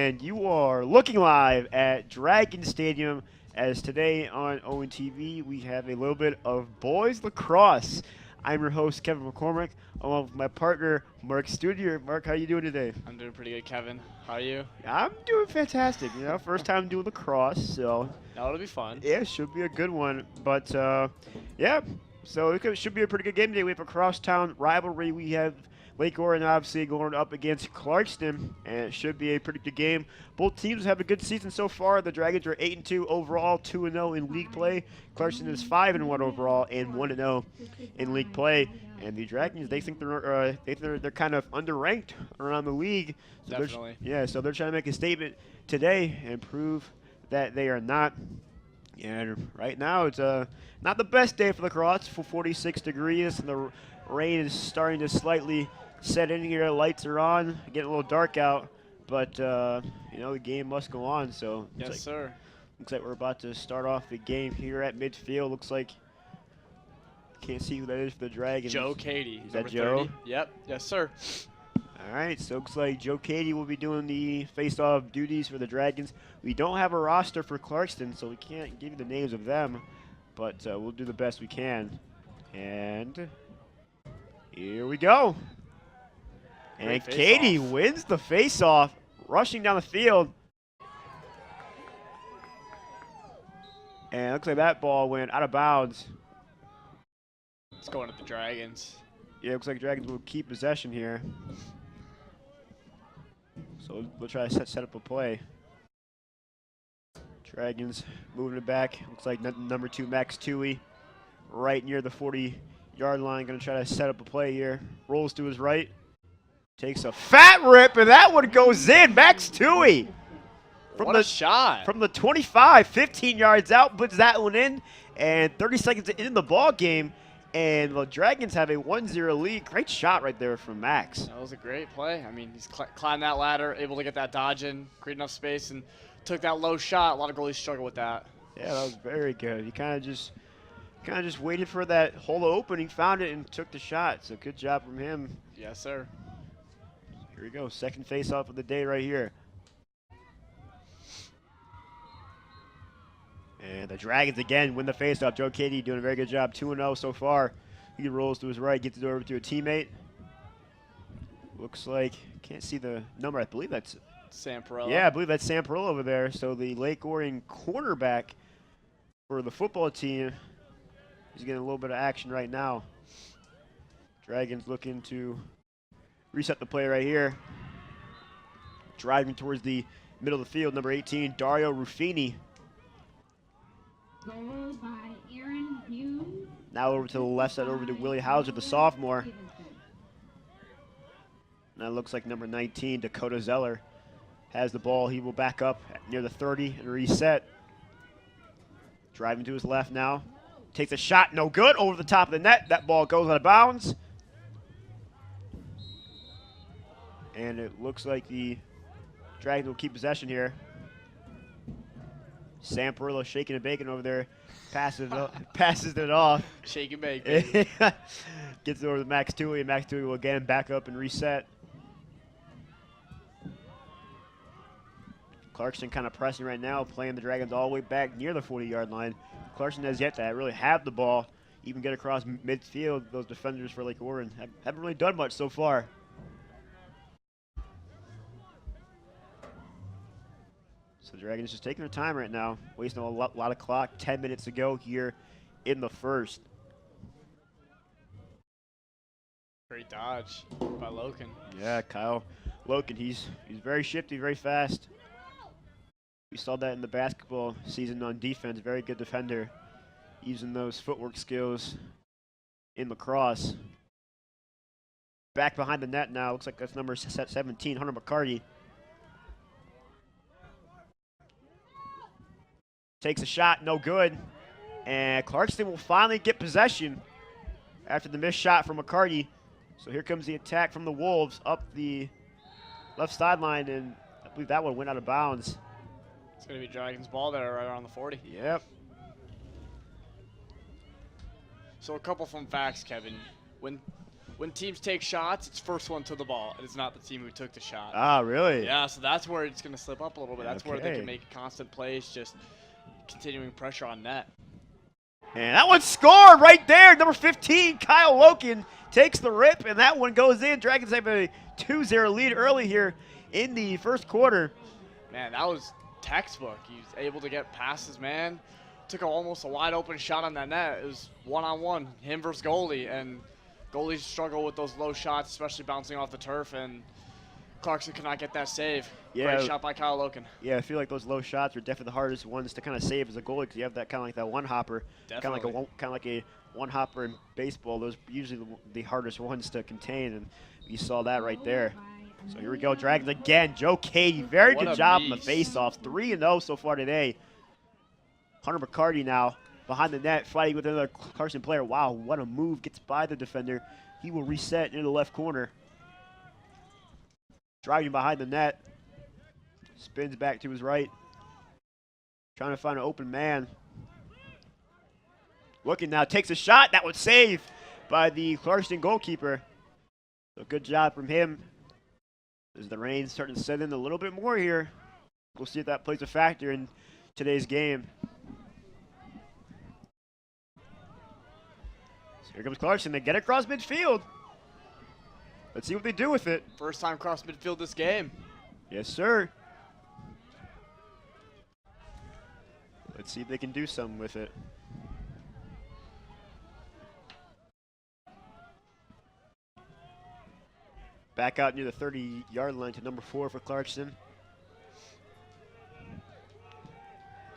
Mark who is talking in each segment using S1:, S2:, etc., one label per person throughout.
S1: and you are looking live at Dragon Stadium. As today on ONTV, we have a little bit of boys lacrosse. I'm your host, Kevin McCormick, along with my partner, Mark Studier. Mark, how you doing today?
S2: I'm doing pretty good, Kevin. How are you?
S1: I'm doing fantastic. First time doing lacrosse, so
S2: Now it'll be fun.
S1: yeah, it should be a good one. But yeah, so it should be a pretty good game today. We have a crosstown rivalry. We have Lake Orion obviously going up against Clarkston, and it should be a pretty good game. Both teams have a good season so far. The Dragons are 8-2 overall, 2-0 in league play. Clarkston is 5-1 overall and 1-0 in league play. And the Dragons, they think they're kind of underranked around the league. So
S2: Definitely.
S1: So they're trying to make a statement today and prove that they are not. And right now it's not the best day for lacrosse. For 46 degrees, and the rain is starting to slightly set in here. Lights are on, getting a little dark out, but the game must go on. So
S2: yes, sir.
S1: Looks like we're about to start off the game here at midfield. Looks like can't see who that is for the Dragons.
S2: Joe Cady.
S1: Is that Joe?
S2: 30. Yep. Yes, sir.
S1: All right, so it looks like Joe Cady will be doing the face-off duties for the Dragons. We don't have a roster for Clarkston, so we can't give you the names of them, but we'll do the best we can. And here we go. And Cady wins the face-off, rushing down the field. And it looks like that ball went out of bounds.
S2: It's going to the Dragons.
S1: Yeah, it looks like Dragons will keep possession here. So we'll try to set up a play. Dragons moving it back. Looks like number 2, Max Tui, right near the 40-yard line. Going to try to set up a play here. Rolls to his right. Takes a fat rip, and that one goes in. Max Tui.
S2: What a shot.
S1: From the 25, 15 yards out, puts that one in. And 30 seconds into the ball game. And the Dragons have a 1-0 lead. Great shot right there from Max.
S2: That was a great play. I mean, he's climbed that ladder, able to get that dodge in, create enough space, and took that low shot. A lot of goalies struggle with that.
S1: Yeah, that was very good. He kind of just waited for that hole opening, found it, and took the shot. So good job from him.
S2: Yes, sir.
S1: Here we go. Second face-off of the day right here. And the Dragons again win the faceoff. Joe Cady doing a very good job, 2-0 so far. He rolls to his right, gets it over to a teammate. Looks like, can't see the number. I believe that's
S2: Sam Perella.
S1: Yeah, I believe that's Sam Perella over there. So the Lake Orion cornerback for the football team is getting a little bit of action right now. Dragons looking to reset the play right here. Driving towards the middle of the field, number 18, Dario Ruffini.
S3: Goal by Aaron Hughes.
S1: Now over to the left side, over to Willie Hauser, the sophomore. Now it looks like number 19, Dakota Zeller, has the ball. He will back up near the 30 and reset. Driving to his left now. Takes a shot, no good, over the top of the net. That ball goes out of bounds. And it looks like the Dragons will keep possession here. Sam Perilla shaking and baking over there, passes it off.
S2: Shake and bake.
S1: Gets it over to Max Tui, and Max Tui will again back up and reset. Clarkston kind of pressing right now, playing the Dragons all the way back near the 40-yard line. Clarkston has yet to really have the ball, even get across midfield. Those defenders for Lake Orion haven't really done much so far. So the Dragons just taking their time right now, wasting a lot of clock. 10 minutes to go here in the first.
S2: Great dodge by Loken.
S1: Yeah, Kyle Loken, he's very shifty, very fast. We saw that in the basketball season on defense. Very good defender, using those footwork skills in lacrosse. Back behind the net now. Looks like that's number 17, Hunter McCarty. Takes a shot, no good. And Clarkston will finally get possession after the missed shot from McCarty. So here comes the attack from the Wolves up the left sideline, and I believe that one went out of bounds.
S2: It's going to be Dragons ball there right around the 40.
S1: Yep.
S2: So a couple fun facts, Kevin. When when teams take shots, it's first one to the ball. It is not the team who took the shot.
S1: Ah, really?
S2: Yeah, so that's where it's going to slip up a little bit. That's where they
S1: Okay.
S2: can make constant plays, just continuing pressure on net.
S1: And that one scored right there. Number 15, Kyle Loken takes the rip, and that one goes in. Dragons have a 2-0 lead early here in the first quarter.
S2: Man, that was textbook. He was able to get past his man. Took almost a wide open shot on that net. It was one-on-one, him versus goalie, and goalies struggle with those low shots, especially bouncing off the turf, and Clarkston could not get that save.
S1: Yeah.
S2: Great shot by Kyle Loken.
S1: Yeah, I feel like those low shots are definitely the hardest ones to kind of save as a goalie because you have that kind of like that one hopper, kind of like a one hopper in baseball. Those are usually the hardest ones to contain, and you saw that right there. So here we go, Dragons again. Joe Cady, very
S2: What
S1: good
S2: a
S1: job on the
S2: beast.
S1: face-offs. 3-0 so far today. Hunter McCarty now behind the net, fighting with another Clarkston player. Wow, what a move! Gets by the defender. He will reset into the left corner. Driving behind the net. Spins back to his right. Trying to find an open man. Looking now, takes a shot. That was saved by the Clarkston goalkeeper. So good job from him. As the rain's starting to set in a little bit more here. We'll see if that plays a factor in today's game. So here comes Clarkston. They get across midfield. Let's see what they do with it.
S2: First time cross midfield this game.
S1: Yes, sir. Let's see if they can do something with it. Back out near the 30-yard line to number 4 for Clarkston.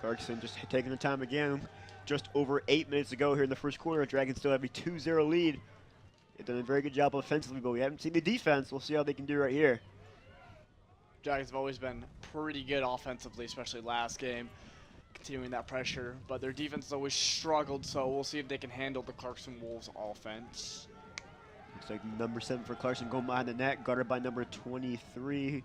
S1: Clarkston just taking the time again. Just over 8 minutes to go here in the first quarter. Dragons still have a 2-0 lead. They've done a very good job offensively, but we haven't seen the defense. We'll see how they can do right here.
S2: Dragons have always been pretty good offensively, especially last game, continuing that pressure. But their defense has always struggled, so we'll see if they can handle the Clarkston Wolves offense.
S1: Looks like number 7 for Clarkston going behind the net, guarded by number 23,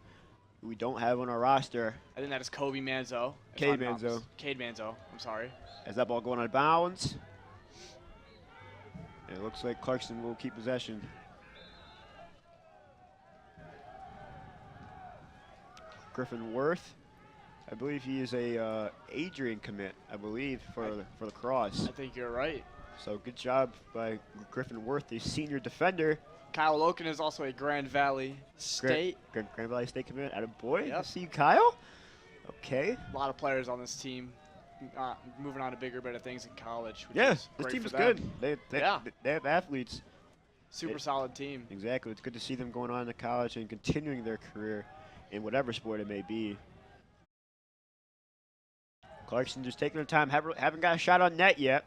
S1: who we don't have on our roster.
S2: I think that is Kobe Manzo.
S1: Cade Manzo.
S2: Cade Manzo, I'm sorry.
S1: As that ball going out of bounds. And it looks like Clarkston will keep possession. Griffin Worth. I believe he is a Adrian commit, I believe, for the Lacrosse.
S2: I think you're right.
S1: So good job by Griffin Worth, the senior defender.
S2: Kyle Loken is also a Grand Valley State.
S1: Grand Valley State commit. Attaboy.
S2: Yep.
S1: See you, Kyle. Okay.
S2: A lot of players on this team moving on to bigger, better things in college. Which
S1: Yeah,
S2: is
S1: this
S2: great
S1: team
S2: for
S1: is
S2: them.
S1: good.
S2: Yeah.
S1: They have athletes.
S2: Super solid team.
S1: Exactly. It's good to see them going on to college and continuing their career in whatever sport it may be. Clarkston just taking their time. Haven't got a shot on net yet.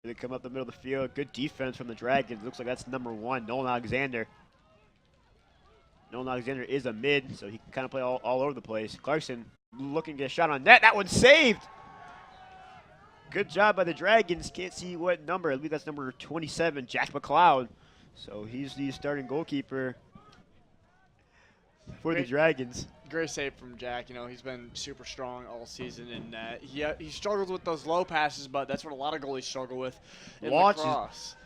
S1: They come up the middle of the field. Good defense from the Dragons. Looks like that's number 1, Nolan Alexander. Nolan Alexander is a mid, so he can kind of play all over the place. Clarkston looking to get a shot on net. That one's saved. Good job by the Dragons. Can't see what number. I believe that's number 27, Jack McLeod. So he's the starting goalkeeper for the Dragons.
S2: Great save from Jack. You know, he's been super strong all season in net. He struggles with those low passes, but that's what a lot of goalies struggle with in lacrosse.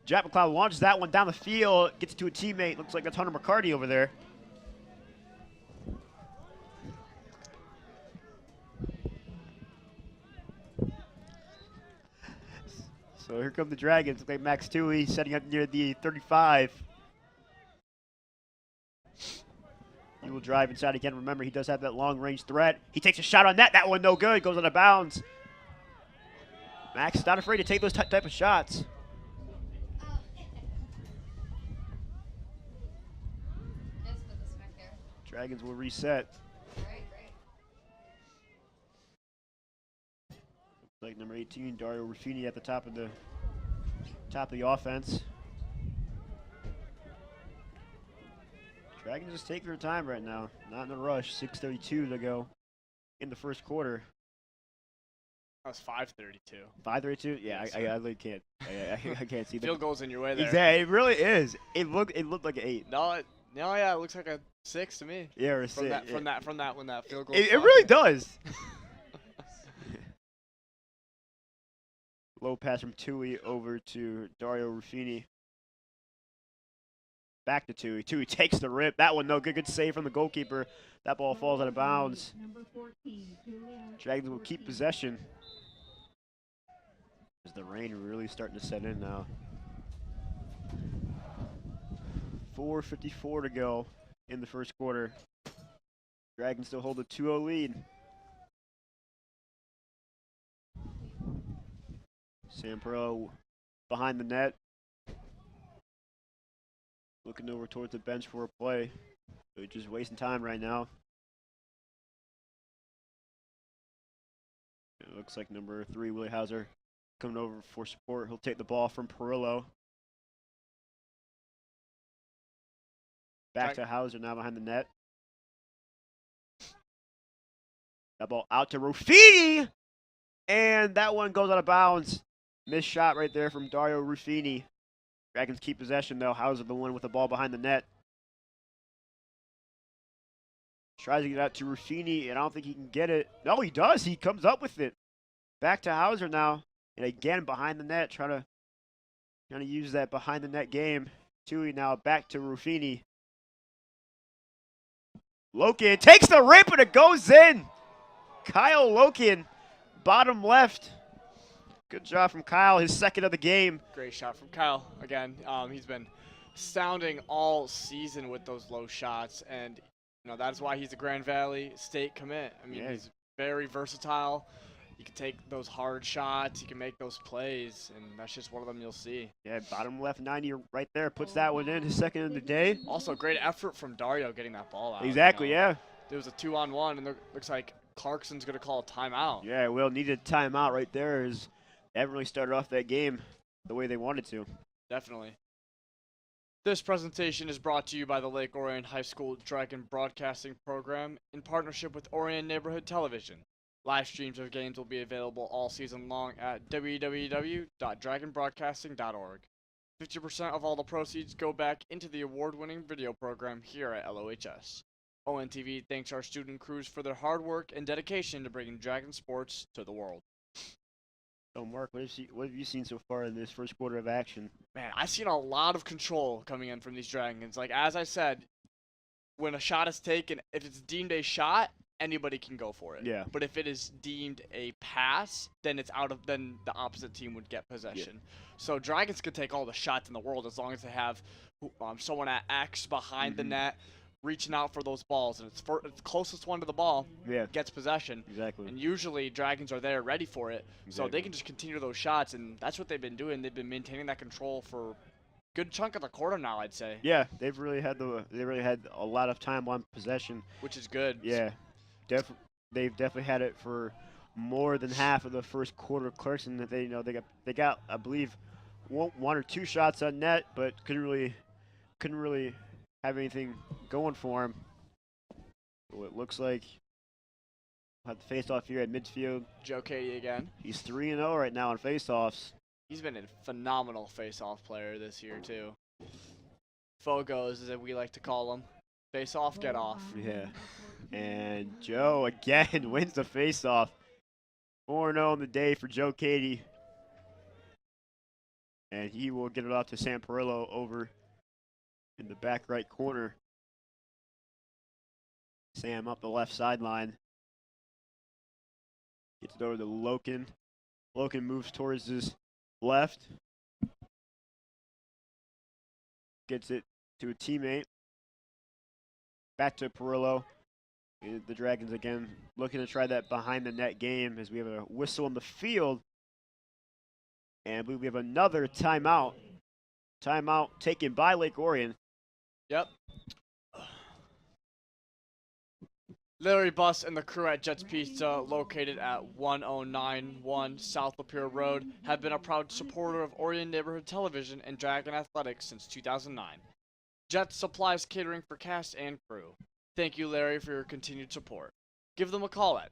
S1: Jack McLeod launches that one down the field, gets to a teammate. Looks like that's Hunter McCarty over there. So here come the Dragons. Looks like Max Tui setting up near the 35. He will drive inside again. Remember, he does have that long-range threat. He takes a shot on net. That one no good. Goes out of bounds. Max not afraid to take those type of shots. Dragons will reset. Looks like number 18, Dario Ruffini at the top of the offense. Dragons just take their time right now. Not in a rush. 6:32 to go in the first quarter.
S2: That was 5:32.
S1: 5:32? Yeah,
S2: Yes,
S1: I really can't. I can't see
S2: Field
S1: that.
S2: goals in your way there.
S1: Exactly. It really is. It looked like an 8.
S2: No, yeah, it looks like a 6 to me.
S1: Yeah, or a
S2: From
S1: 6.
S2: that when that field goal.
S1: It really does. Low pass from Tui over to Dario Ruffini. Back to Tui. Tui takes the rip. That one, no good. Good save from the goalkeeper. That ball falls out of bounds. Dragons will keep possession. As the rain really starting to set in now. 4:54 to go in the first quarter. Dragons still hold a 2-0 lead. Sampro behind the net. Looking over towards the bench for a play. They're just wasting time right now. It looks like number 3, Willie Hauser, coming over for support. He'll take the ball from Perillo. Back to Hauser now behind the net. That ball out to Ruffini! And that one goes out of bounds. Missed shot right there from Dario Ruffini. Dragons keep possession though. Hauser the one with the ball behind the net. Tries to get out to Ruffini, and I don't think he can get it. No, he does. He comes up with it. Back to Hauser now. And again, behind the net, trying to use that behind the net game. Tui now back to Ruffini. Loken takes the rip, and it goes in. Kyle Loken, bottom left. Good job from Kyle, his second of the game.
S2: Great shot from Kyle. Again, he's been astounding all season with those low shots, and that's why he's a Grand Valley State commit. I mean, he's very versatile. He can take those hard shots. He can make those plays, and that's just one of them you'll see.
S1: Yeah, bottom left 90 right there. Puts that one in, his second of the day.
S2: Also, great effort from Dario getting that ball out.
S1: Exactly, yeah.
S2: There was a 2-on-1, and it looks like Clarkson's going to call a timeout.
S1: Yeah, Will needed a timeout right there. As they haven't really started off that game the way they wanted to.
S2: Definitely. This presentation is brought to you by the Lake Orion High School Dragon Broadcasting Program in partnership with Orion Neighborhood Television. Live streams of games will be available all season long at www.dragonbroadcasting.org. 50% of all the proceeds go back into the award-winning video program here at LOHS. ONTV thanks our student crews for their hard work and dedication to bringing Dragon sports to the world.
S1: So, Mark, what have you seen so far in this first quarter of action?
S2: Man, I've seen a lot of control coming in from these Dragons. Like, as I said, when a shot is taken, if it's deemed a shot, anybody can go for it.
S1: Yeah.
S2: But if it is deemed a pass, then then the opposite team would get possession. Yeah. So Dragons could take all the shots in the world as long as they have someone at X behind the net reaching out for those balls, and it's the closest one to the ball gets possession.
S1: Exactly.
S2: And usually Dragons are there ready for it, so they can just continue those shots, and that's what they've been doing. They've been maintaining that control for a good chunk of the quarter now, I'd say.
S1: Yeah, they've really had a lot of time on possession,
S2: which is good.
S1: Yeah. They've definitely had it for more than half of the first quarter. Clarkson, that they got I believe one or two shots on net, but couldn't really have anything going for him. So it looks like we'll have the face-off here at midfield.
S2: Joe Cady again.
S1: He's 3-0 right now on face-offs.
S2: He's been a phenomenal face-off player this year too. Fogos, as we like to call him. Face-off, get off.
S1: Yeah. And Joe again wins the face-off. 4-0 on the day for Joe Cady. And he will get it off to Sam Perillo over in the back right corner. Sam up the left sideline. Gets it over to Loken. Loken moves towards his left. Gets it to a teammate. Back to Perillo. The Dragons again looking to try that behind the net game as we have a whistle on the field. And I believe we have another timeout. Timeout taken by Lake Orion.
S2: Yep. Larry Buss and the crew at Jets Pizza, located at 1091 South Lapeer Road, have been a proud supporter of Orion Neighborhood Television and Dragon Athletics since 2009. Jets supplies catering for cast and crew. Thank you, Larry, for your continued support. Give them a call at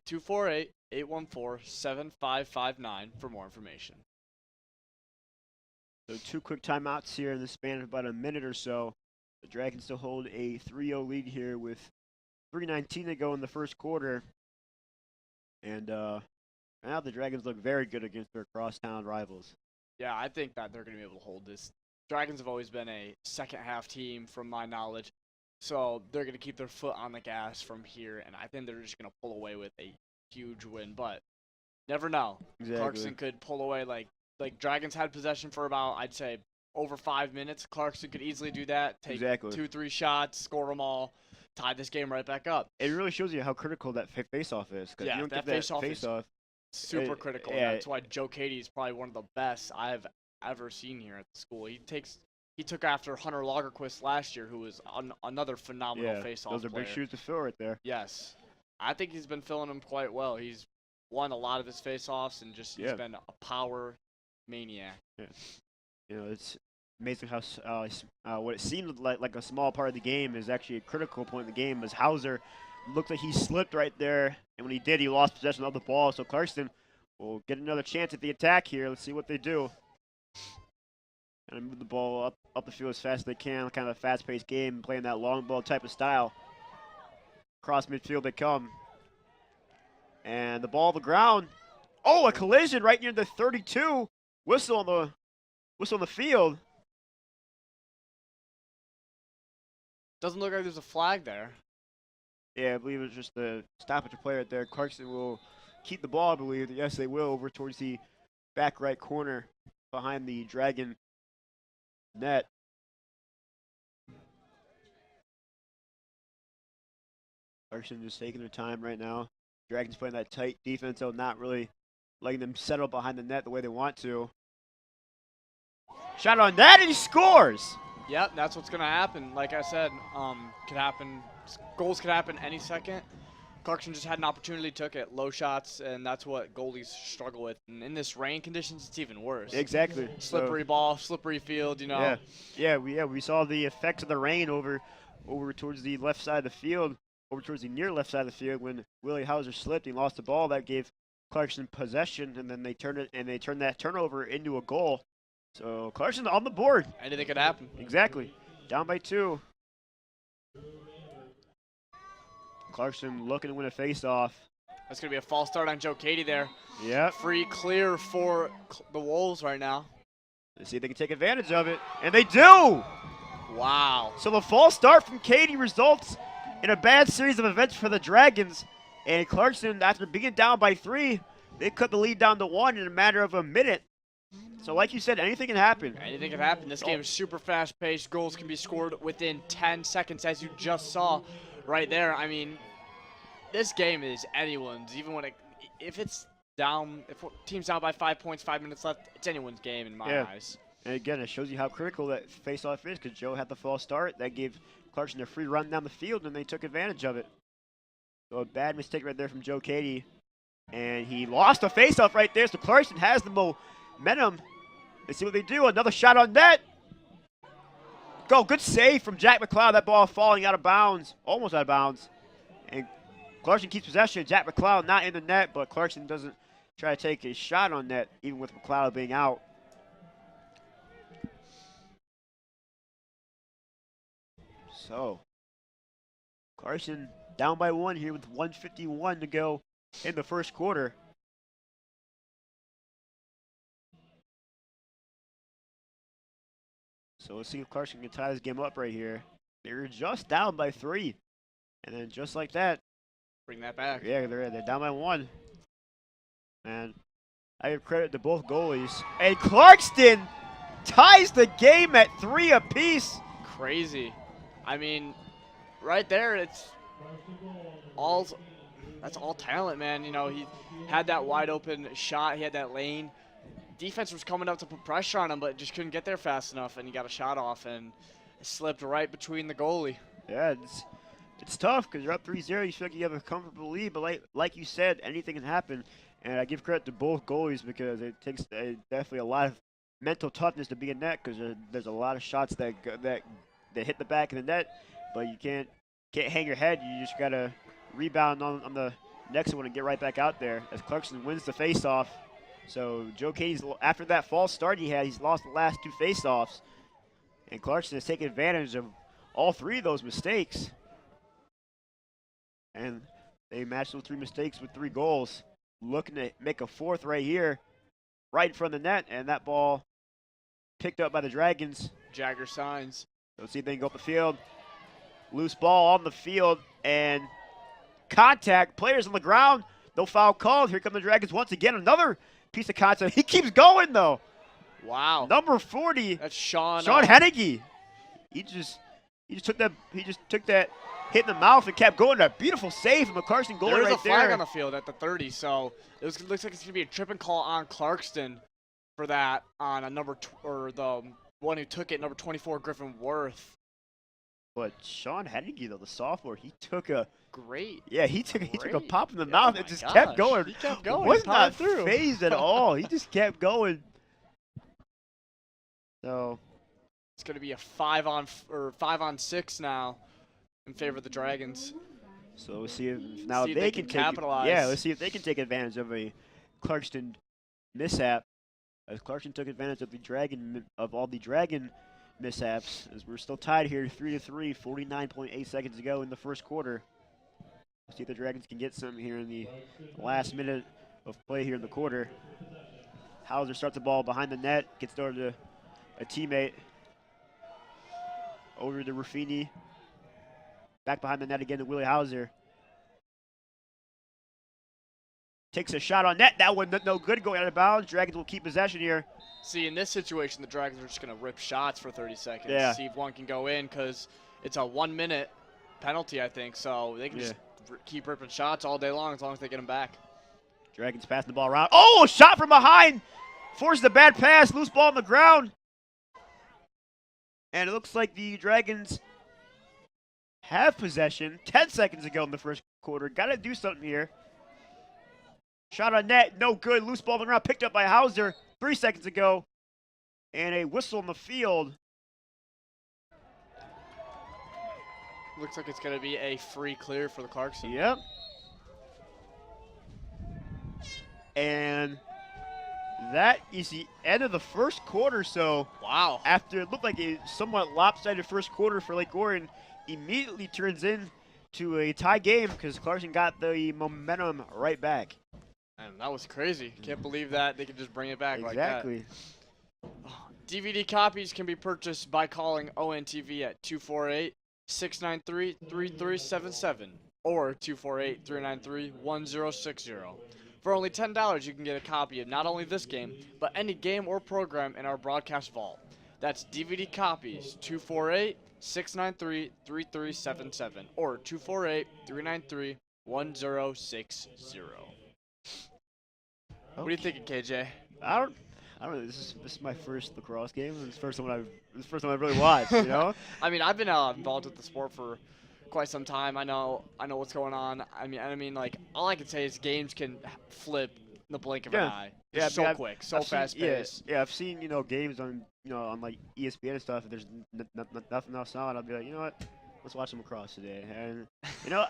S2: 248-814-7559 for more information.
S1: So 2 quick timeouts here in the span of about a minute or so. The Dragons still hold a 3-0 lead here with 3:19 to go in the first quarter. And Now the Dragons look very good against their crosstown rivals.
S2: Yeah, I think that they're going to be able to hold this. Dragons have always been a second-half team, from my knowledge, so they're going to keep their foot on the gas from here, and I think they're just going to pull away with a huge win. But never know.
S1: Exactly.
S2: Clarkston could pull away. Like Dragons had possession for about, I'd say, over 5 minutes. Clarkston could easily do that. Take
S1: Exactly.
S2: 2-3 shots, score them all, tie this game right back up.
S1: It really shows you how critical that face-off is.
S2: Yeah,
S1: you don't
S2: that
S1: get
S2: face-off is
S1: face-off.
S2: super critical.
S1: yeah.
S2: That's why Joe Cady is probably one of the best I've ever seen here at the school. He took after Hunter Lagerquist last year, who was another phenomenal face-off
S1: those are
S2: player.
S1: big shoes to fill right there.
S2: Yes. I think he's been filling them quite well. He's won a lot of his face-offs and just he's been a power maniac.
S1: Yeah. You know, it's amazing how what it seemed like a small part of the game is actually a critical point in the game, as Hauser looked like he slipped right there, and when he did, he lost possession of the ball. So Clarkston will get another chance at the attack here. Let's see what they do. Kind of move the ball up the field as fast as they can, kind of a fast-paced game, playing that long ball type of style. Across midfield they come. And the ball on the ground. Oh, a collision right near the 32. Whistle on the field.
S2: Doesn't look like there's a flag there.
S1: Yeah, I believe it was just the stoppage play right there. Clarkston will keep the ball, I believe. Yes, they will, over towards the back right corner behind the Dragon net. Clarkston just taking their time right now. Dragons playing that tight defense, though, not really letting them settle behind the net the way they want to. Shot on that, and he scores!
S2: Yep, that's what's going to happen. Like I said, could happen. Goals could happen any second. Clarkston just had an opportunity, took it. Low shots, and that's what goalies struggle with. And in this rain conditions, it's even worse.
S1: Exactly.
S2: Slippery ball, slippery field, you know.
S1: We saw the effects of the rain over towards the left side of the field, over towards the near left side of the field when Willie Hauser slipped. He lost the ball. That gave Clarkston possession, and then they turned that turnover into a goal. So Clarkston on the board.
S2: Anything could happen.
S1: Exactly. Down by 2. Clarkston looking to win a face-off.
S2: That's going to be a false start on Joe Cady there.
S1: Yep.
S2: Free clear for the Wolves right now.
S1: Let's see if they can take advantage of it. And they do!
S2: Wow.
S1: So the false start from Cady results in a bad series of events for the Dragons. And Clarkston, after being down by 3, they cut the lead down to 1 in a matter of a minute. So like you said, anything can happen.
S2: Anything can happen. This game is super fast-paced. Goals can be scored within 10 seconds, as you just saw right there. I mean, this game is anyone's. Even when if it's down, if team's down by 5 points, 5 minutes left, it's anyone's game in my eyes.
S1: And again, it shows you how critical that face-off is, because Joe had the false start. That gave Clarkston a free run down the field, and they took advantage of it. So a bad mistake right there from Joe Cady. And he lost a face-off right there, so Clarkston has the momentum. Let's see what they do. Another shot on net. Go. Good save from Jack McLeod. That ball falling out of bounds. Almost out of bounds. And Clarkston keeps possession. Jack McLeod not in the net, but Clarkston doesn't try to take a shot on net, even with McLeod being out. So, Clarkston down by 1 here with 1:51 to go in the first quarter. So let's see if Clarkston can tie this game up right here. They're just down by 3. And then just like that.
S2: Bring that back.
S1: Yeah, they're down by 1. And I give credit to both goalies. And Clarkston ties the game at 3 apiece.
S2: Crazy. I mean, right there, that's all talent, man. You know, he had that wide open shot. He had that lane. Defense was coming up to put pressure on him, but just couldn't get there fast enough, and he got a shot off, and it slipped right between the goalie.
S1: Yeah, it's tough because you're up 3-0. You feel like you have a comfortable lead, but like you said, anything can happen. And I give credit to both goalies because it takes definitely a lot of mental toughness to be in net, because there's a lot of shots that hit the back of the net, but you can't hang your head. You just gotta rebound on the next one and get right back out there. As Clarkston wins the faceoff. So Joe Cady's, after that false start he's lost the last 2 faceoffs, and Clarkston has taken advantage of all 3 of those mistakes. And they matched those 3 mistakes with 3 goals. looking to make a fourth right here, right in front of the net, and that ball picked up by the Dragons.
S2: Jagger signs.
S1: Let's see if they can go up the field. Loose ball on the field, and contact. Players on the ground. No foul called. Here come the Dragons once again. Another piece of contact. He keeps going, though.
S2: Wow.
S1: Number 40.
S2: That's Sean
S1: Hennigy. He just took that hit in the mouth and kept going. A beautiful save from the Clarkston goalie right there.
S2: There is a flag on the field at the 30, so looks like it's going to be a tripping call on Clarkston for that on a or the one who took it, number 24, Griffin Worth.
S1: But Sean Hennigy, though, the sophomore, he took a
S2: great.
S1: Yeah, he took a
S2: Great.
S1: pop in the mouth and just
S2: gosh.
S1: kept going.
S2: He kept going.
S1: Was
S2: He
S1: not
S2: powered through.
S1: phased at all. He just kept going. So
S2: It's going to be a 5-on-6 now in favor of the Dragons.
S1: So we'll see if now
S2: See if
S1: they,
S2: they
S1: can
S2: can capitalize.
S1: Yeah, let's see if they can take advantage of a Clarkston mishap. As Clarkston took advantage of all the Dragon mishaps, as we're still tied here, 3-3, 49.8 seconds to go in the first quarter. We'll see if the Dragons can get some here in the last minute of play here in the quarter. Hauser starts the ball behind the net, gets over to a teammate. Over to Ruffini. Back behind the net again to Willie Hauser. Takes a shot on net. That one no good, going out of bounds. Dragons will keep possession here.
S2: See, in this situation, the Dragons are just going to rip shots for 30 seconds.
S1: Yeah.
S2: See if one can go in, because it's a 1-minute penalty, I think. So they can just keep ripping shots all day long as they get them back.
S1: Dragons passing the ball around. Oh, shot from behind. Forces a bad pass. Loose ball on the ground. And it looks like the Dragons have possession. 10 seconds ago in the first quarter. Got to do something here. Shot on net, no good. Loose ball on the ground, picked up by Hauser 3 seconds ago. And a whistle on the field.
S2: Looks like it's going to be a free clear for the Clarkston.
S1: Yep. And that is the end of the first quarter. So
S2: Wow.
S1: after it looked like a somewhat lopsided first quarter for Lake Orion, immediately turns into a tie game because Clarkston got the momentum right back.
S2: And that was crazy. Can't believe that they could just bring it back
S1: Exactly.
S2: like that. DVD copies can be purchased by calling ONTV at 248-693-3377 or 248-393-1060. For only $10, you can get a copy of not only this game, but any game or program in our broadcast vault. That's DVD copies, 248-693-3377 or 248-393-1060. What are you thinking, KJ?
S1: I don't know. This is my first lacrosse game. This is the first one I've really watched. You know.
S2: I mean, I've been involved with the sport for quite some time. I know what's going on. I mean, like, all I can say is games can flip in the blink of an eye.
S1: Yeah,
S2: It's so quick, so fast paced.
S1: Yeah, I've seen games on on like ESPN and stuff. If there's nothing else on, I'll be like, you know what, let's watch some lacrosse today. And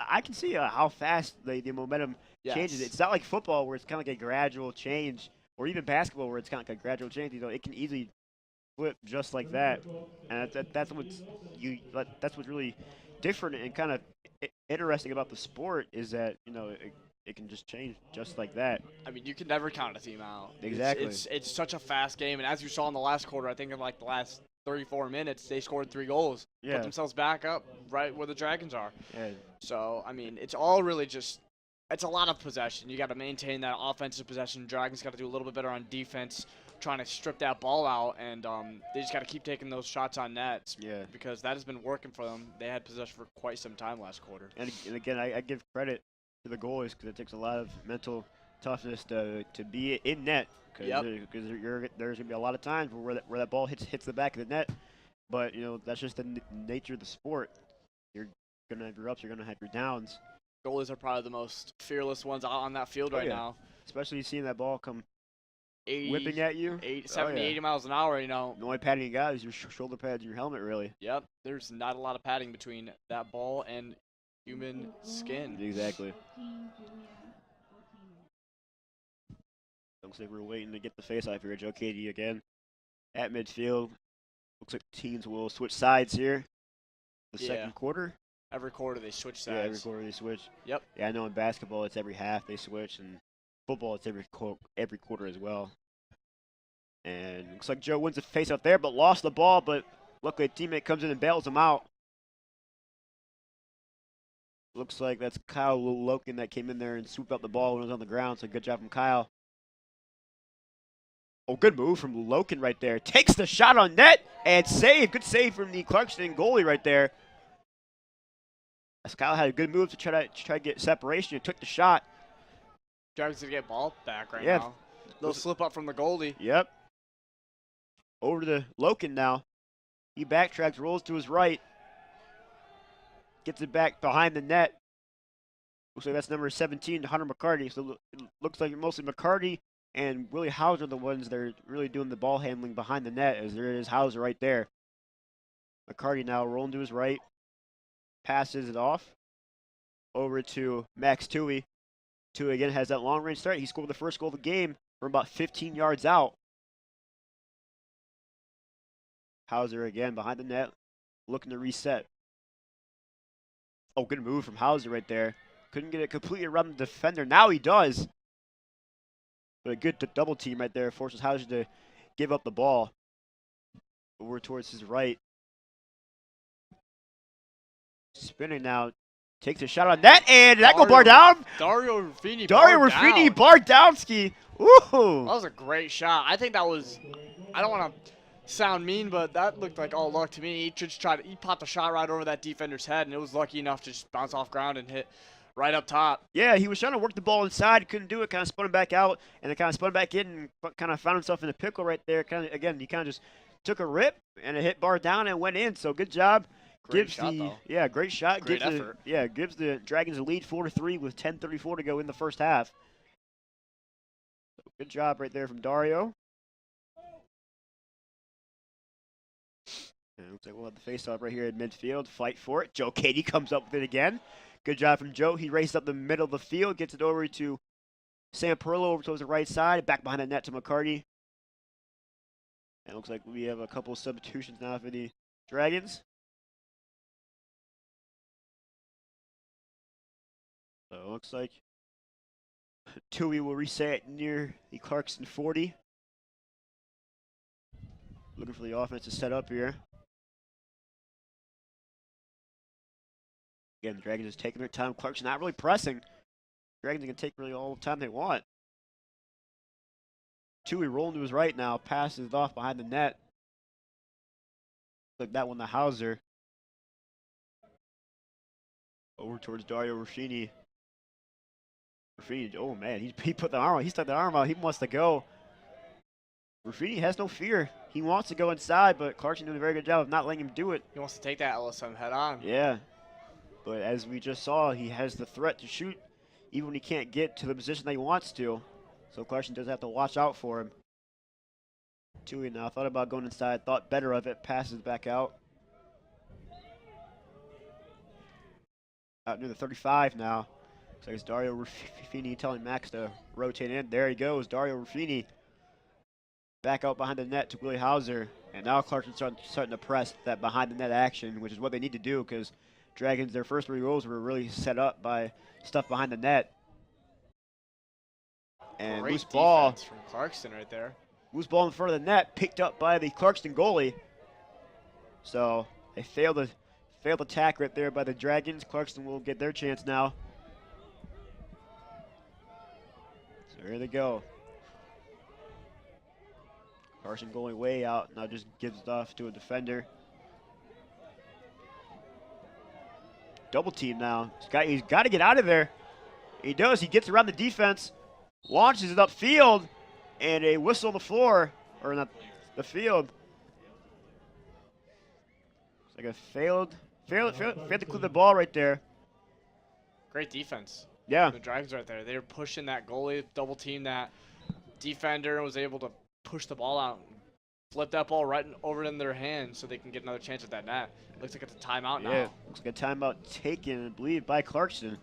S1: I can see how fast the momentum changes. It's not like football where it's kind of like a gradual change, or even basketball where it's kind of like a gradual change. It can easily flip just like that, and that's what's really different and kind of interesting about the sport is that it can just change just like that.
S2: I mean, you can never count a team out.
S1: Exactly.
S2: It's such a fast game, and as you saw in the last quarter, I think in like the last 34 minutes, they scored 3 goals, put themselves back up right where the Dragons are.
S1: Yeah.
S2: So, I mean, it's all really just it's a lot of possession. You got to maintain that offensive possession. Dragons got to do a little bit better on defense, trying to strip that ball out, and they just got to keep taking those shots on nets.
S1: Yeah.
S2: Because that has been working for them. They had possession for quite some time last quarter.
S1: And again, I give credit to the goalies because it takes a lot of mental toughness to be in net. Because there's going to be a lot of times where that ball hits the back of the net. But that's just the nature of the sport. You're going to have your ups, you're going to have your downs.
S2: Goalies are probably the most fearless ones out on that field right now.
S1: Especially seeing that ball come
S2: 80,
S1: whipping at you.
S2: 70, 80 miles an hour,
S1: The only padding you got is your shoulder pads and your helmet, really.
S2: Yep. There's not a lot of padding between that ball and human skin.
S1: Exactly. Looks like we're waiting to get the face-off here. Joe Katie again at midfield. Looks like the teams will switch sides here. The second quarter.
S2: Every quarter they switch sides.
S1: Yeah, every quarter they switch.
S2: Yep.
S1: Yeah, I know in basketball it's every half they switch, and football, it's every quarter as well. And looks like Joe wins the face out there, but lost the ball. But luckily, a teammate comes in and bails him out. Looks like that's Kyle Loken that came in there and swooped up the ball when it was on the ground. So good job from Kyle. Oh, good move from Loken right there. Takes the shot on net and save. Good save from the Clarkston goalie right there. As Kyle had a good move to try to get separation. He took the shot.
S2: Dragons gonna get ball back right
S1: Yeah.
S2: now. Little slip up from the goalie.
S1: Yep. Over to Loken now. He backtracks, rolls to his right. Gets it back behind the net. Looks like that's number 17, Hunter McCarty. So it looks like mostly McCarty and Willie Hauser are the ones that are really doing the ball handling behind the net, as there is Hauser right there. McCarty now rolling to his right. Passes it off. Over to Max Tui. Tui again has that long range start. He scored the first goal of the game from about 15 yards out. Hauser again behind the net, looking to reset. Oh, good move from Hauser right there. Couldn't get it completely around the defender. Now he does. But a good double team right there forces Hauser to give up the ball. Over towards his right. Spinning now. Takes a shot on net, and that go bar down.
S2: Dario Ruffini.
S1: Bardowski. Woohoo!
S2: That was a great shot. I think that was, I don't want to sound mean, but that looked like all luck to me. He popped a shot right over that defender's head, and it was lucky enough to just bounce off ground and hit right up top.
S1: Yeah, he was trying to work the ball inside, couldn't do it, kind of spun it back out, and then kind of spun back in and kind of found himself in a pickle right there. Kind of, again, he kind of just took a rip, and it hit bar down and went in, so good job.
S2: Great shot, though.
S1: Yeah, great shot.
S2: Great effort.
S1: Gives the Dragons a lead 4-3 with 10:34 to go in the first half. So good job right there from Dario. And it looks like we'll have the face-off right here at midfield. Fight for it. Joe Cady comes up with it again. Good job from Joe. He raced up the middle of the field, gets it over to Sam Perillo over towards the right side, back behind the net to McCarty. And it looks like we have a couple of substitutions now for the Dragons. So it looks like Tui will reset near the Clarkston 40. Looking for the offense to set up here. Again, the Dragons is taking their time. Clarkston not really pressing. Dragons can take really all the time they want. Tui rolling to his right now. Passes it off behind the net. Like that one to Hauser. Over towards Dario Ruffini. Ruffini, oh man, he put the arm out. He stuck the arm out. He wants to go. Ruffini has no fear. He wants to go inside, but Clarkston doing a very good job of not letting him do it.
S2: He wants to take that LSM head on.
S1: Yeah. But as we just saw, he has the threat to shoot even when he can't get to the position that he wants to. So Clarkston does have to watch out for him. Tui now thought about going inside, thought better of it, passes back out. Out near the 35 now. So it's Dario Ruffini telling Max to rotate in. There he goes, Dario Ruffini. Back out behind the net to Willie Hauser. And now Clarkson's starting to press that behind the net action, which is what they need to do because Dragons, their first 3 goals were really set up by stuff behind the net. And
S2: Great
S1: loose ball
S2: from Clarkston right there.
S1: Loose ball in front of the net, picked up by the Clarkston goalie. So they failed attack right there by the Dragons. Clarkston will get their chance now. So here they go. Carson going way out, now just gives it off to a defender. Double team now. He's got to get out of there. He does. He gets around the defense, launches it upfield, and a whistle on the floor, or not the field. It's like a failed to clear the ball right there.
S2: Great defense.
S1: Yeah.
S2: The Dragons right there. They were pushing that goalie, double team that defender, and was able to push the ball out, flip that ball right over in their hands so they can get another chance at that net. Looks like it's a timeout now.
S1: Yeah, looks like a timeout taken, I believe, by Clarkston.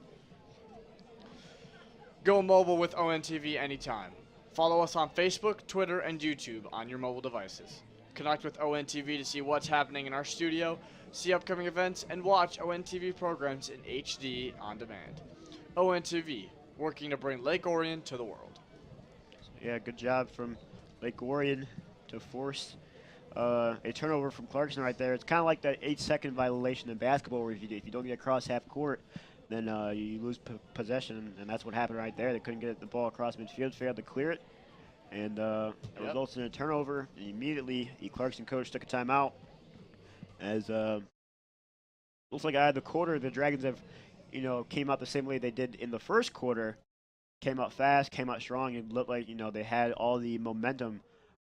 S2: Go mobile with ONTV anytime. Follow us on Facebook, Twitter, and YouTube on your mobile devices. Connect with ONTV to see what's happening in our studio, see upcoming events, and watch ONTV programs in HD on demand. ONTV, working to bring Lake Orion to the world.
S1: Yeah, good job from Lake Orion to force a turnover from Clarkston right there. It's kind of like that 8-second violation in basketball where if you don't get across half court, then you lose possession, and that's what happened right there. They couldn't get the ball across midfield, failed to clear it, and it results in a turnover. And immediately, the Clarkston coach took a timeout as looks like out of the quarter, the Dragons have, came out the same way they did in the first quarter. Came out fast, came out strong, and looked like, they had all the momentum.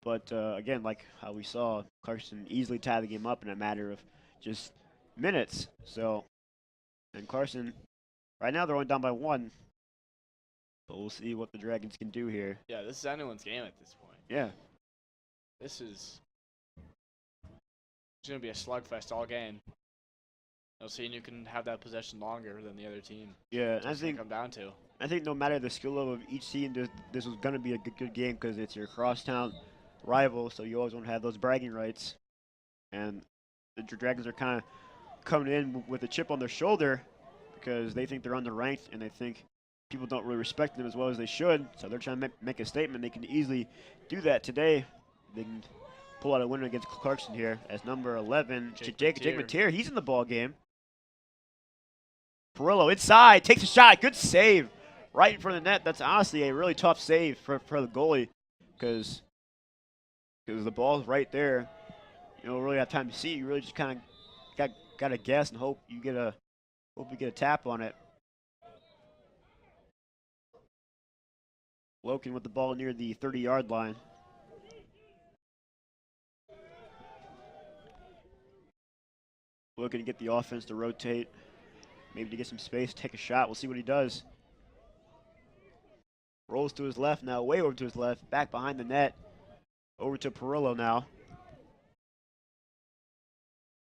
S1: But again, like how we saw, Clarkston easily tied the game up in a matter of just minutes. So, and Clarkston, right now they're only down by 1. But we'll see what the Dragons can do here.
S2: Yeah, this is anyone's game at this point.
S1: Yeah.
S2: This is going to be a slugfest all game. Seeing you can have that possession longer than the other team.
S1: Yeah, I think
S2: come down to.
S1: I think no matter the skill level of each team, this was going to be a good game because it's your crosstown rival, so you always want to have those bragging rights. And the Dragons are kind of coming in with a chip on their shoulder because they think they're underranked and they think people don't really respect them as well as they should. So they're trying to make a statement. They can easily do that today. They can pull out a winner against Clarkston here as number 11, Jake Mateer. He's in the ball game. Perillo inside, takes a shot, good save, right in front of the net. That's honestly a really tough save for the goalie, because the ball's right there. You don't really have time to see. You really just kind of got to guess and hope you get a tap on it. Loken with the ball near the 30-yard line. Looking to get the offense to rotate. Maybe to get some space, take a shot. We'll see what he does. Rolls to his left now, way over to his left, back behind the net. Over to Perillo now.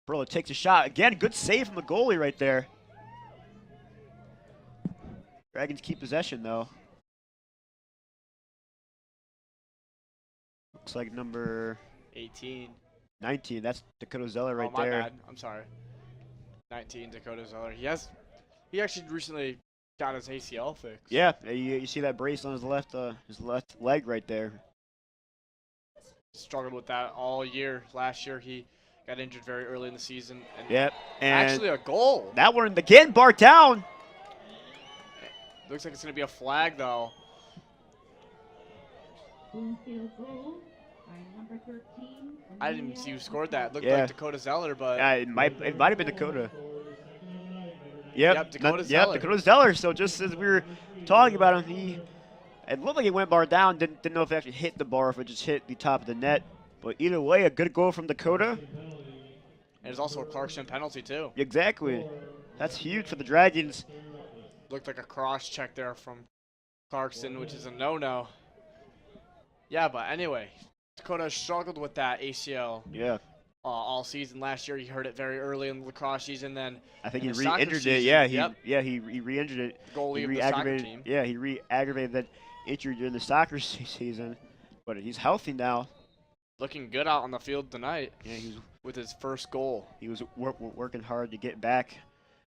S1: Perillo takes a shot. Again, good save from the goalie right there. Dragons keep possession, though. Looks like number 19. That's Dakota Zeller right
S2: my
S1: there.
S2: Bad. I'm sorry. 19, Dakota Zeller. He actually recently got his ACL fixed.
S1: Yeah, you see that brace on his left leg right there.
S2: Struggled with that all year. Last year he got injured very early in the season. And
S1: yep, and
S2: actually a goal.
S1: That one again, barred down.
S2: Looks like it's going to be a flag though.
S3: Field goal by number 13.
S2: I didn't see who scored that. It looked like Dakota Zeller, but
S1: it might have been Dakota. Yep,
S2: Dakota Zeller.
S1: Yep, Dakota Zeller. So just as we were talking about him, it looked like he went bar down. Didn't know if it actually hit the bar, or if it just hit the top of the net. But either way, a good goal from Dakota.
S2: And there's also a Clarkston penalty too.
S1: Exactly. That's huge for the Dragons.
S2: Looked like a cross check there from Clarkston, which is a no-no. Yeah, but anyway, Dakota struggled with that ACL.
S1: Yeah.
S2: All season last year. He hurt it very early in the lacrosse season. Then
S1: I think he re-injured it. Yeah, he re-injured it.
S2: Goalie of the soccer team.
S1: Yeah, he re-aggravated that injury during the soccer season. But he's healthy now.
S2: Looking good out on the field tonight.
S1: Yeah, he was
S2: with his first goal.
S1: He was working hard to get back.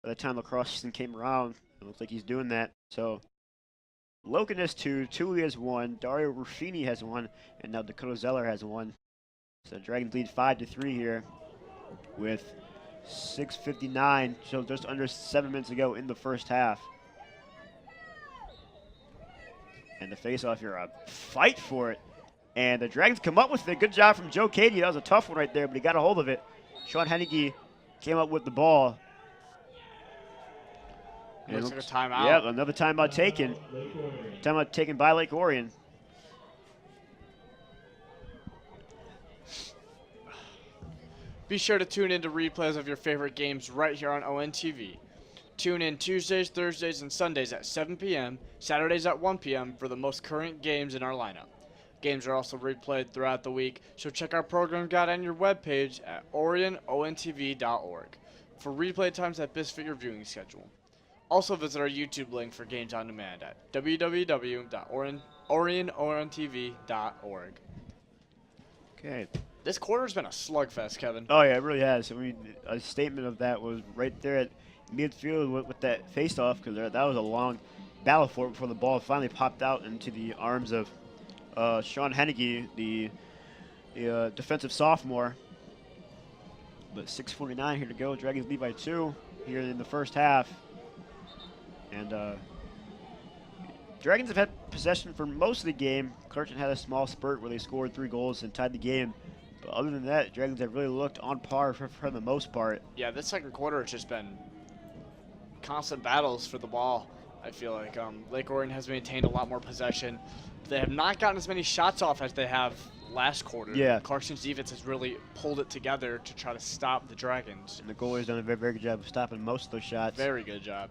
S1: By the time lacrosse season came around, it looks like he's doing that. So Loken has 2, Tui has 1, Dario Ruffini has 1, and now Dakota Zeller has 1. So Dragons lead 5-3 here with 6:59, so just under 7 minutes to go in the first half. And the face-off here, a fight for it. And the Dragons come up with it. Good job from Joe Cady. That was a tough one right there, but he got a hold of it. Sean Henneke came up with the ball.
S2: Looks like a timeout.
S1: Yeah, another timeout taken. Timeout taken by Lake Orion.
S2: Be sure to tune in to replays of your favorite games right here on ONTV. Tune in Tuesdays, Thursdays, and Sundays at 7 p.m., Saturdays at 1 p.m. for the most current games in our lineup. Games are also replayed throughout the week, so check our program guide on your webpage at orionontv.org for replay times that best fit your viewing schedule. Also visit our YouTube link for games on demand at www.orionontv.org.
S1: Okay.
S2: This quarter's been a slugfest, Kevin.
S1: Oh, yeah, it really has. I mean, a statement of that was right there at midfield with that face-off, because that was a long battle for it before the ball finally popped out into the arms of Sean Henneke, the defensive sophomore. But 6:49 here to go. Dragons lead by 2 here in the first half. And Dragons have had possession for most of the game. Clarkston had a small spurt where they scored 3 goals and tied the game. But other than that, Dragons have really looked on par for the most part.
S2: Yeah, this second quarter has just been constant battles for the ball. I feel like Lake Orion has maintained a lot more possession. They have not gotten as many shots off as they have last quarter.
S1: Yeah.
S2: Clarkston's defense has really pulled it together to try to stop the Dragons.
S1: And the goalie's done a very, very good job of stopping most of those shots.
S2: Very good job.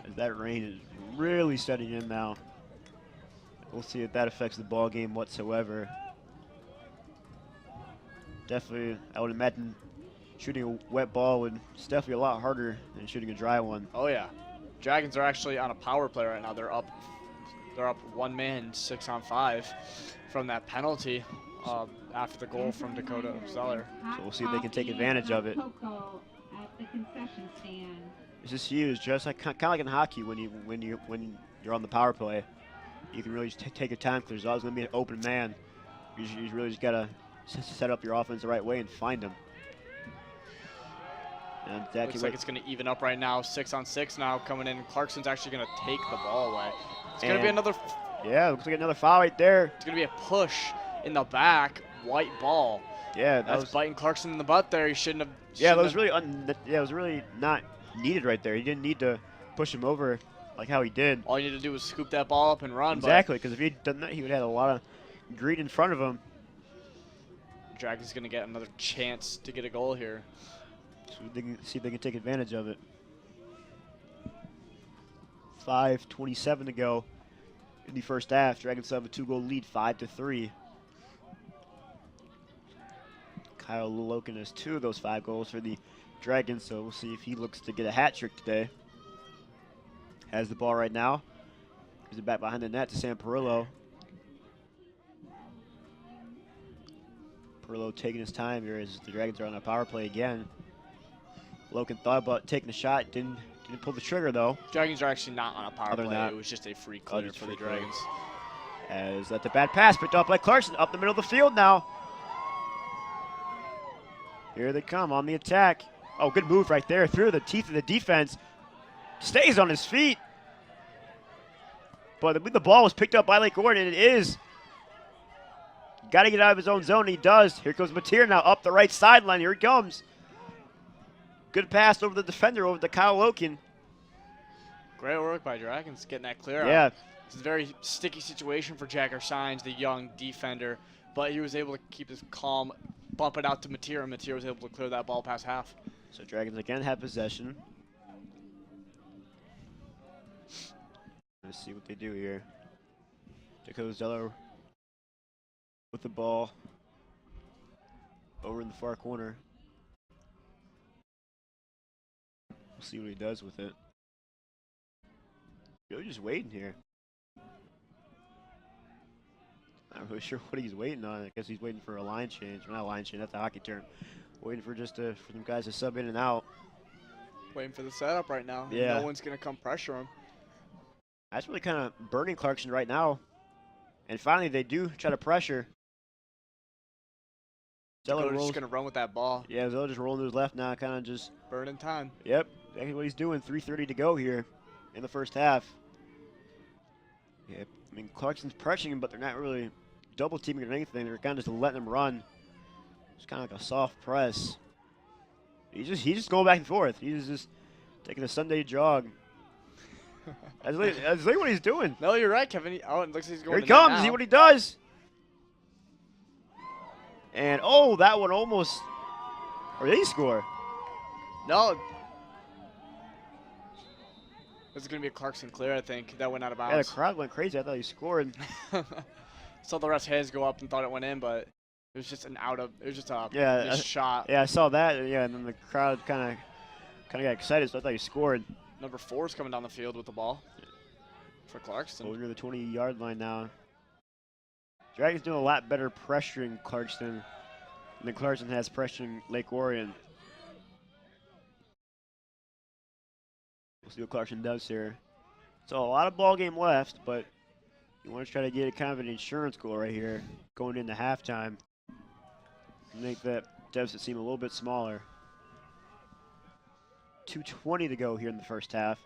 S1: As that rain is really setting in now. We'll see if that affects the ball game whatsoever. Definitely, I would imagine shooting a wet ball is definitely a lot harder than shooting a dry one.
S2: Oh yeah, Dragons are actually on a power play right now. They're up 1 man, 6-on-5 from that penalty after the goal from Dakota Zeller.
S1: So we'll see if they can take advantage of it. This is huge, just like kind of like in hockey when you're on the power play. You can really just take your time because there's always going to be an open man. You really just got to set up your offense the right way and find them. And
S2: Looks like it's going to even up right now. 6-on-6 now coming in. Clarkston's actually going to take the ball away. It's going to be another.
S1: Yeah, looks like another foul right there.
S2: It's going to be a push in the back, white ball.
S1: Yeah,
S2: that's biting Clarkston in the butt there. He shouldn't have.
S1: Yeah, that was really it was really not needed right there. He didn't need to push him over like how he did.
S2: All you need to do was scoop that ball up and run.
S1: Exactly, because if he'd done that, he would have had a lot of greed in front of him.
S2: Dragon's going to get another chance to get a goal here.
S1: So they can see if they can take advantage of it. 5:27 to go in the first half. Dragons have a 2-goal lead, 5-3. Kyle Loken has 2 of those 5 goals for the Dragons, so we'll see if he looks to get a hat trick today. Has the ball right now. Gives it back behind the net to Sam Perillo. Perillo taking his time here as the Dragons are on a power play again. Loken thought about taking the shot, didn't pull the trigger though.
S2: Dragons are actually not on a power play. It was just a free clear for the Dragons.
S1: As that's a bad pass picked up by Clarkston up the middle of the field now. Here they come on the attack. Oh, good move right there through the teeth of the defense. Stays on his feet. But the ball was picked up by Lake Orion, and it is. Got to get out of his own zone. He does. Here comes Mateer now up the right sideline. Here he comes. Good pass over the defender, over to Kyle Loken.
S2: Great work by Dragons getting that clear
S1: Yeah.
S2: out. It's a very sticky situation for Jagger Signs, the young defender, but he was able to keep his calm, bump it out to Mateer, and Mateer was able to clear that ball past half.
S1: So Dragons again have possession. Let's see what they do here. Dakota Zeller with the ball over in the far corner. We'll see what he does with it. Really just waiting here. Not really sure what he's waiting on. I guess he's waiting for a line change. Well, not a line change, that's a hockey term. Waiting for just for them guys to sub in and out.
S2: Waiting for the setup right now.
S1: Yeah.
S2: No one's going to come pressure him.
S1: That's really kind of burning Clarkston right now. And finally, they do try to pressure. Zeller
S2: Dakota's just going to run with that ball.
S1: Yeah, Zeller just rolling to his left now, kind of just.
S2: Burning time.
S1: Yep, exactly what he's doing. 3:30 to go here in the first half. Yeah, I mean, Clarkston's pressuring him, but they're not really double teaming or anything. They're kind of just letting him run. It's kind of like a soft press. He's just going back and forth. He's just taking a Sunday jog. That's like what he's doing.
S2: No, you're right, Kevin. Oh, it looks like he's going.
S1: Here he comes. See what he does. And oh, that one almost. Or did he score?
S2: No. This is going to be a Clarkston clear, I think. That went out of bounds.
S1: Yeah, the crowd went crazy. I thought he scored.
S2: Saw the ref's hands go up and thought it went in, but it was just a missed shot.
S1: Yeah, I saw that. Yeah, and then the crowd kind of got excited, so I thought he scored.
S2: Number 4 is coming down the field with the ball for Clarkston.
S1: Over the 20-yard line now. Dragons doing a lot better pressuring Clarkston than Clarkston has pressuring Lake Orion. See what Clarkson does here. So a lot of ball game left, but you want to try to get a kind of an insurance goal right here going into halftime. Make that deficit seem a little bit smaller. 2:20 to go here in the first half.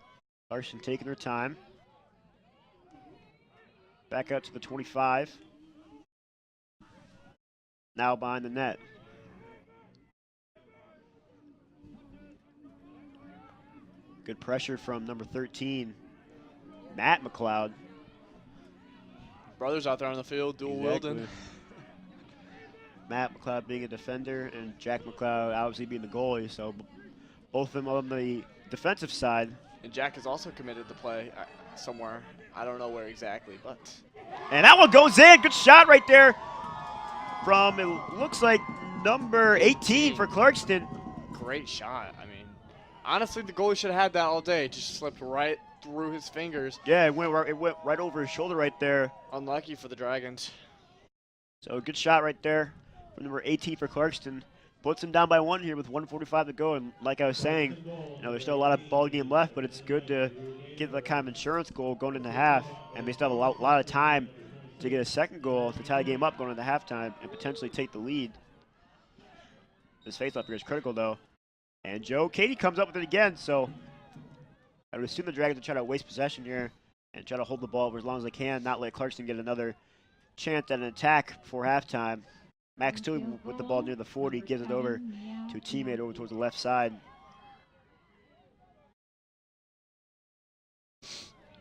S1: Clarkson taking their time. Back up to the 25. Now behind the net. Good pressure from number 13, Matt McLeod.
S2: Brothers out there on the field, dual wielding.
S1: Matt McLeod being a defender and Jack McLeod obviously being the goalie, so both of them on the defensive side.
S2: And Jack is also committed to play somewhere. I don't know where exactly, but.
S1: And that one goes in. Good shot right there from, it looks like, number 18 for Clarkston.
S2: Great shot. I mean, honestly, the goalie should have had that all day. Just slipped right through his fingers.
S1: Yeah, it went right over his shoulder right there.
S2: Unlucky for the Dragons.
S1: So good shot right there from number 18 for Clarkston. Puts him down by 1 here with 1:45 to go. And like I was saying, there's still a lot of ball game left, but it's good to get that kind of insurance goal going into half. And they still have a lot of time to get a second goal to tie the game up going into halftime and potentially take the lead. This faceoff here is critical, though. And Joe Katie comes up with it again, so I would assume the Dragons will try to waste possession here and try to hold the ball for as long as they can, not let Clarkston get another chance at an attack before halftime. Max Tui with the ball near the 40, gives it over to a teammate over towards the left side.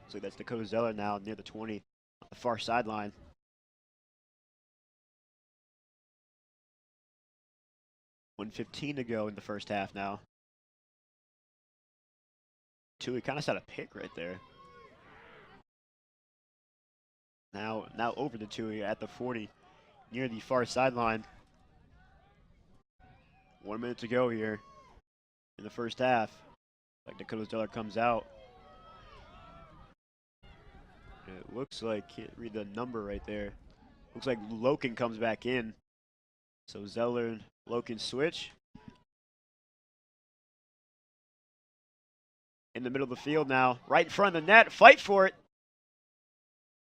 S1: So that's Dakota Zeller now near the 20 on the far sideline. $1:15 to go in the first half now. Tui kind of set a pick right there. Now over to Tui at the 40, near the far sideline. 1 minute to go here in the first half. Like Dakota Zeller comes out. It looks like, can't read the number right there. Looks like Loken comes back in. So Zeller and Loken switch. In the middle of the field now, right in front of the net, fight for it.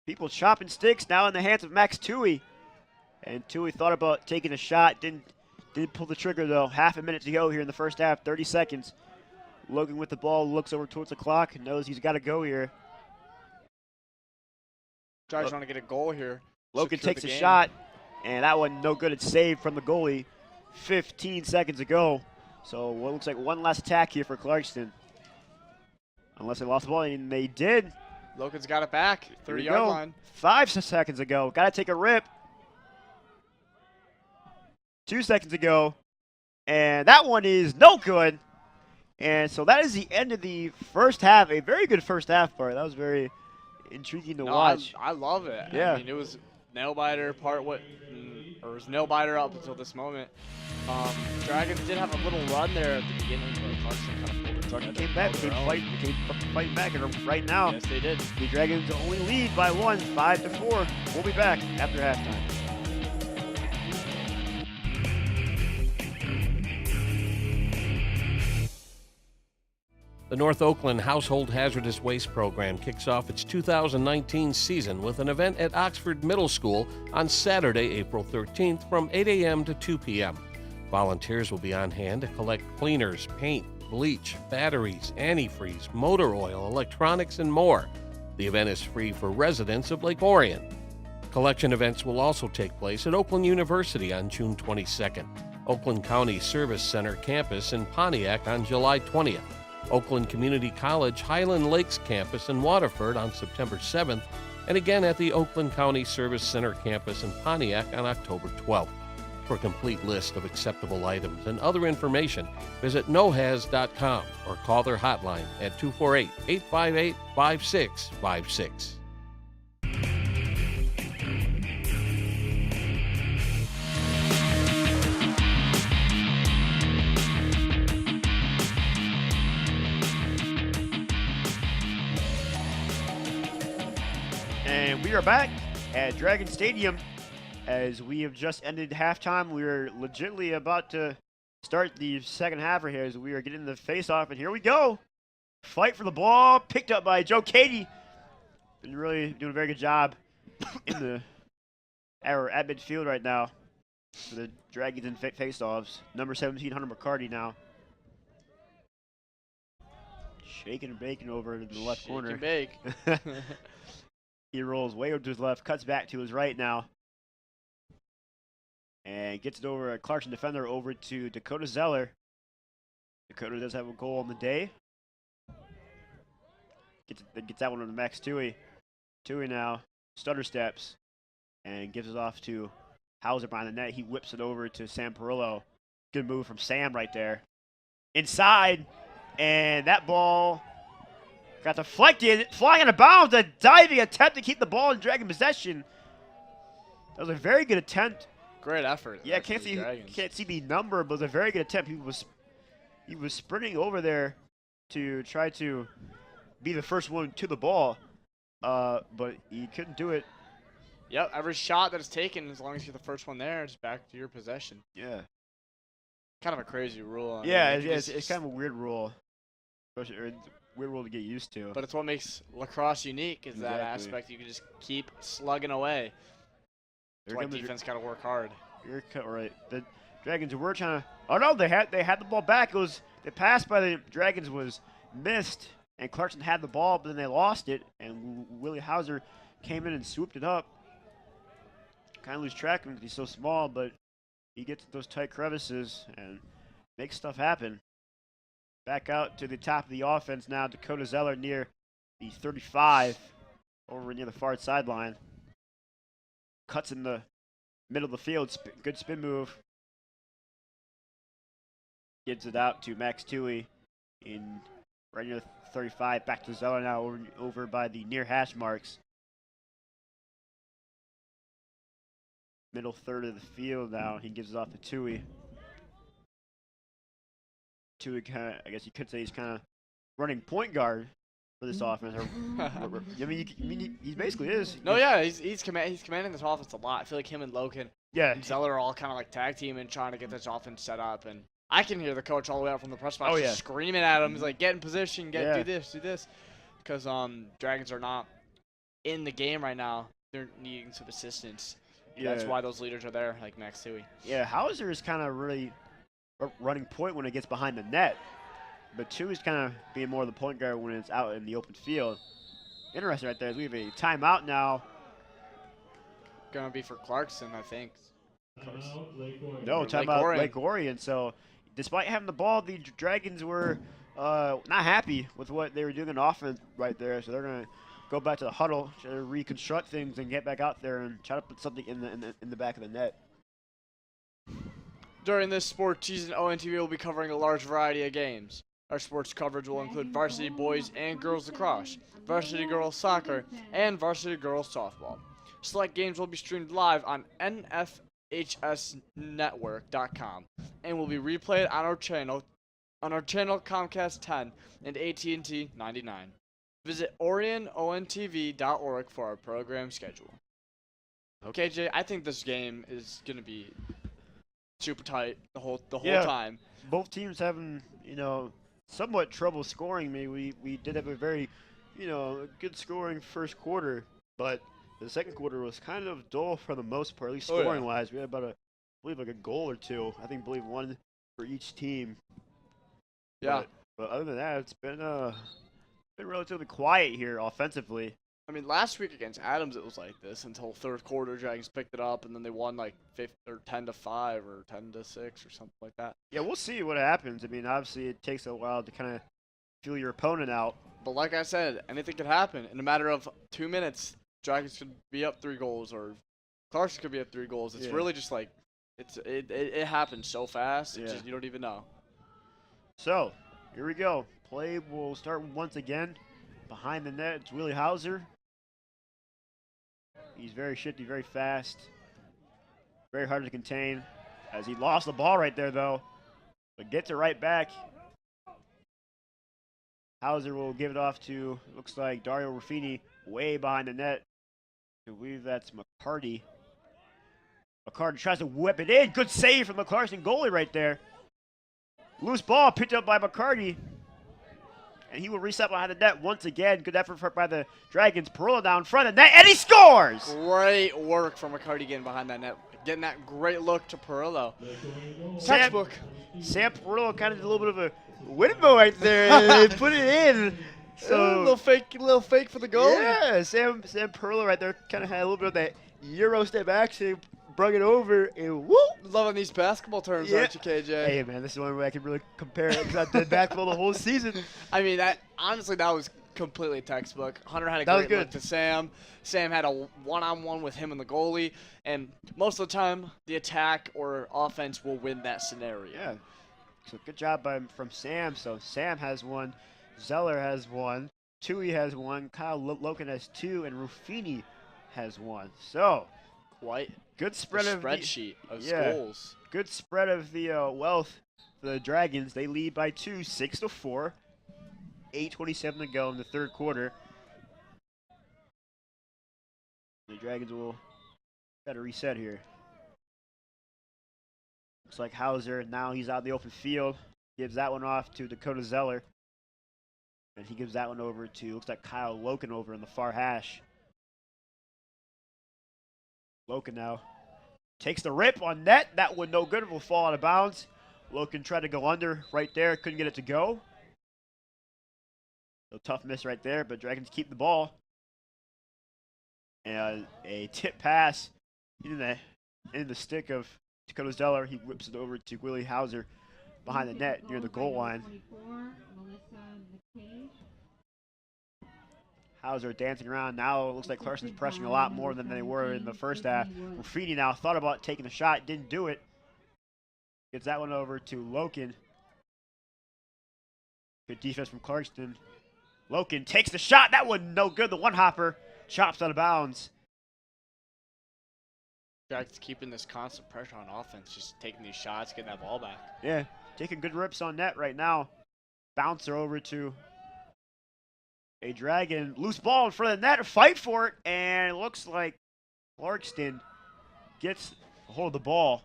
S1: People chopping sticks now in the hands of Max Tui. And Tui thought about taking a shot, didn't pull the trigger though. Half a minute to go here in the first half, 30 seconds. Logan with the ball, looks over towards the clock, knows he's got to go here.
S2: Trying to get a goal here.
S1: Logan takes a shot, and that one no good. It's saved from the goalie 15 seconds ago. So what looks like one last attack here for Clarkston. Unless they lost the ball, and they did.
S2: Logan's got it back, 30-yard line.
S1: 5 seconds ago, got to take a rip. 2 seconds ago, and that one is no good. And so that is the end of the first half. A very good first half, Bart. That was very intriguing to watch.
S2: I love it.
S1: Yeah.
S2: I mean, it was nail biter it was nail biter up until this moment. Dragons did have a little run there at the beginning, but Clarkston kind of pulled it together.
S1: Came back, came fighting back, and right now,
S2: yes, they did.
S1: The Dragons only lead by 1, 5-4. We'll be back after halftime.
S4: The North Oakland Household Hazardous Waste Program kicks off its 2019 season with an event at Oxford Middle School on Saturday, April 13th from 8 a.m. to 2 p.m. Volunteers will be on hand to collect cleaners, paint, bleach, batteries, antifreeze, motor oil, electronics, and more. The event is free for residents of Lake Orion. Collection events will also take place at Oakland University on June 22nd, Oakland County Service Center campus in Pontiac on July 20th, Oakland Community College Highland Lakes campus in Waterford on September 7th, and again at the Oakland County Service Center campus in Pontiac on October 12th. For a complete list of acceptable items and other information, visit nohaz.com or call their hotline at 248-858-5656.
S1: And we are back at Dragon Stadium as we have just ended halftime. We are legitimately about to start the second half right here as we are getting the face-off, and here we go. Fight for the ball. Picked up by Joe Cady. Been really doing a very good job in the at midfield right now for the Dragons and faceoffs. Number 17, Hunter McCarty now. Shaking and baking over in the left corner.
S2: And bake.
S1: He rolls way over to his left, cuts back to his right now. And gets it over a Clarkson defender over to Dakota Zeller. Dakota does have a goal on the day. Gets that one on the Max Tui. Tui now stutter steps and gives it off to Hauser behind the net. He whips it over to Sam Perillo. Good move from Sam right there. Inside, and that ball got deflected, flying out of bounds. A diving attempt to keep the ball in Dragon possession. That was a very good attempt.
S2: Great effort.
S1: Yeah, can't see the number, but it was a very good attempt. He was sprinting over there to try to be the first one to the ball, but he couldn't do it.
S2: Yep, every shot that is taken, as long as you're the first one there, it's back to your possession.
S1: Yeah.
S2: Kind of a crazy rule.
S1: Yeah, it's kind of a weird rule. Weird rule to get used to.
S2: But it's what makes lacrosse unique is that aspect. You can just keep slugging away. That's why defense got to work hard.
S1: You're right. The Dragons were trying to. Oh no, they had the ball back. The pass by the Dragons was missed, and Clarkson had the ball, but then they lost it, and Willie Hauser came in and swooped it up. Kind of lose track of him because he's so small, but he gets those tight crevices and makes stuff happen. Back out to the top of the offense now. Dakota Zeller near the 35, over near the far sideline. Cuts in the middle of the field. Good spin move. Gives it out to Max Tui in right near the 35. Back to Zeller now over by the near hash marks. Middle third of the field now. He gives it off to Tui. Tui kind of, I guess you could say he's kind of running point guard for this offense. I mean, he basically is.
S2: No, yeah, he's commanding this offense a lot. I feel like him and Logan and Zeller are all kind of like tag team and trying to get this offense set up. And I can hear the coach all the way out from the press box just screaming at him. He's like, get in position, do this. Because Dragons are not in the game right now. They're needing some assistance. Yeah. That's why those leaders are there, like Max Tui.
S1: Yeah, Hauser is kind of really running point when it gets behind the net. But Tui's kind of being more the point guard when it's out in the open field. Interesting right there. As we have a timeout now.
S2: Going to be for Clarkson, I think.
S1: No, timeout Lake Orion. So, despite having the ball, the Dragons were not happy with what they were doing in offense right there. So, they're going to go back to the huddle, try to reconstruct things, and get back out there and try to put something in the back of the net.
S2: During this sports season, ONTV will be covering a large variety of games. Our sports coverage will include varsity boys and girls lacrosse, varsity girls soccer, and varsity girls softball. Select games will be streamed live on nfhsnetwork.com and will be replayed on our channel Comcast 10 and AT&T 99. Visit orionontv.org for our program schedule. Okay, Jay, I think this game is going to be super tight the whole time.
S1: Both teams having, somewhat trouble scoring. We did have a very, good scoring first quarter, but the second quarter was kind of dull for the most part, at least scoring-wise. We had about I believe a goal or two. I believe one for each team.
S2: Yeah.
S1: But other than that, it's been relatively quiet here offensively.
S2: I mean, last week against Adams, it was like this until third quarter. Dragons picked it up, and then they won like 10-5 or 10-6 or something like that.
S1: Yeah, we'll see what happens. I mean, obviously, it takes a while to kind of feel your opponent out.
S2: But like I said, anything could happen. In a matter of 2 minutes, Dragons could be up 3 goals, or Clarkson could be up 3 goals. It's really just like it happens so fast. It's just, you don't even know.
S1: So here we go. Play will start once again. Behind the net, it's Willie Hauser. He's very shifty, very fast. Very hard to contain. As he lost the ball right there, though. But gets it right back. Hauser will give it off to, looks like Dario Ruffini, way behind the net. I believe that's McCarty. McCarty tries to whip it in. Good save from the Clarkson goalie right there. Loose ball picked up by McCarty. and he will reset behind the net once again. Good effort by the Dragons. Perillo down front of the net, and he scores!
S2: Great work from McCarty getting behind that net. Getting that great look to Perillo.
S1: Sam,
S2: Textbook.
S1: Sam Perillo kind of did a little bit of a windmill right there and put it in. So
S2: a little fake for the goal.
S1: Yeah, Sam Perillo right there kind of had a little bit of that Euro step action, brung it over, and whoop!
S2: Loving these basketball terms, aren't you, KJ?
S1: Hey man, this is the only way I can really compare it because I did basketball the whole season.
S2: I mean, honestly, that was completely textbook. Hunter had a
S1: That was
S2: great
S1: good.
S2: look to Sam. Sam had a one-on-one with him and the goalie, and most of the time, the attack or offense will win that scenario.
S1: Yeah. So good job from Sam. So Sam has one, Zeller has one, Tui has one, Kyle Loken has two, and Ruffini has one. So
S2: Quite
S1: good
S2: the
S1: spread of
S2: spreadsheet of
S1: yeah.
S2: goals.
S1: Good spread of the wealth for the Dragons. They lead by 2, 6-4. 8:27 to go in the third quarter. The Dragons will try to reset here. Looks like Hauser, now he's out in the open field. Gives that one off to Dakota Zeller. And he gives that one over to, looks like Kyle Loken over in the far hash. Loken now takes the rip on net. That one no good. It will fall out of bounds. Loken tried to go under right there. Couldn't get it to go. So tough miss right there, but Dragons keep the ball. And a tip pass in the stick of Dakota Zeller. He whips it over to Willie Hauser behind the net near the goal line. Hauser dancing around. Now it looks like Clarkston's pressing a lot more than they were in the first half. Ruffini now thought about taking the shot, didn't do it. Gets that one over to Loken. Good defense from Clarkston. Loken takes the shot. That one no good. The one-hopper chops out of bounds.
S2: Dragons keeping this constant pressure on offense, just taking these shots, getting that ball back.
S1: Yeah, taking good rips on net right now. Bouncer over to a Dragon. Loose ball in front of the net. Fight for it. And it looks like Clarkston gets a hold of the ball.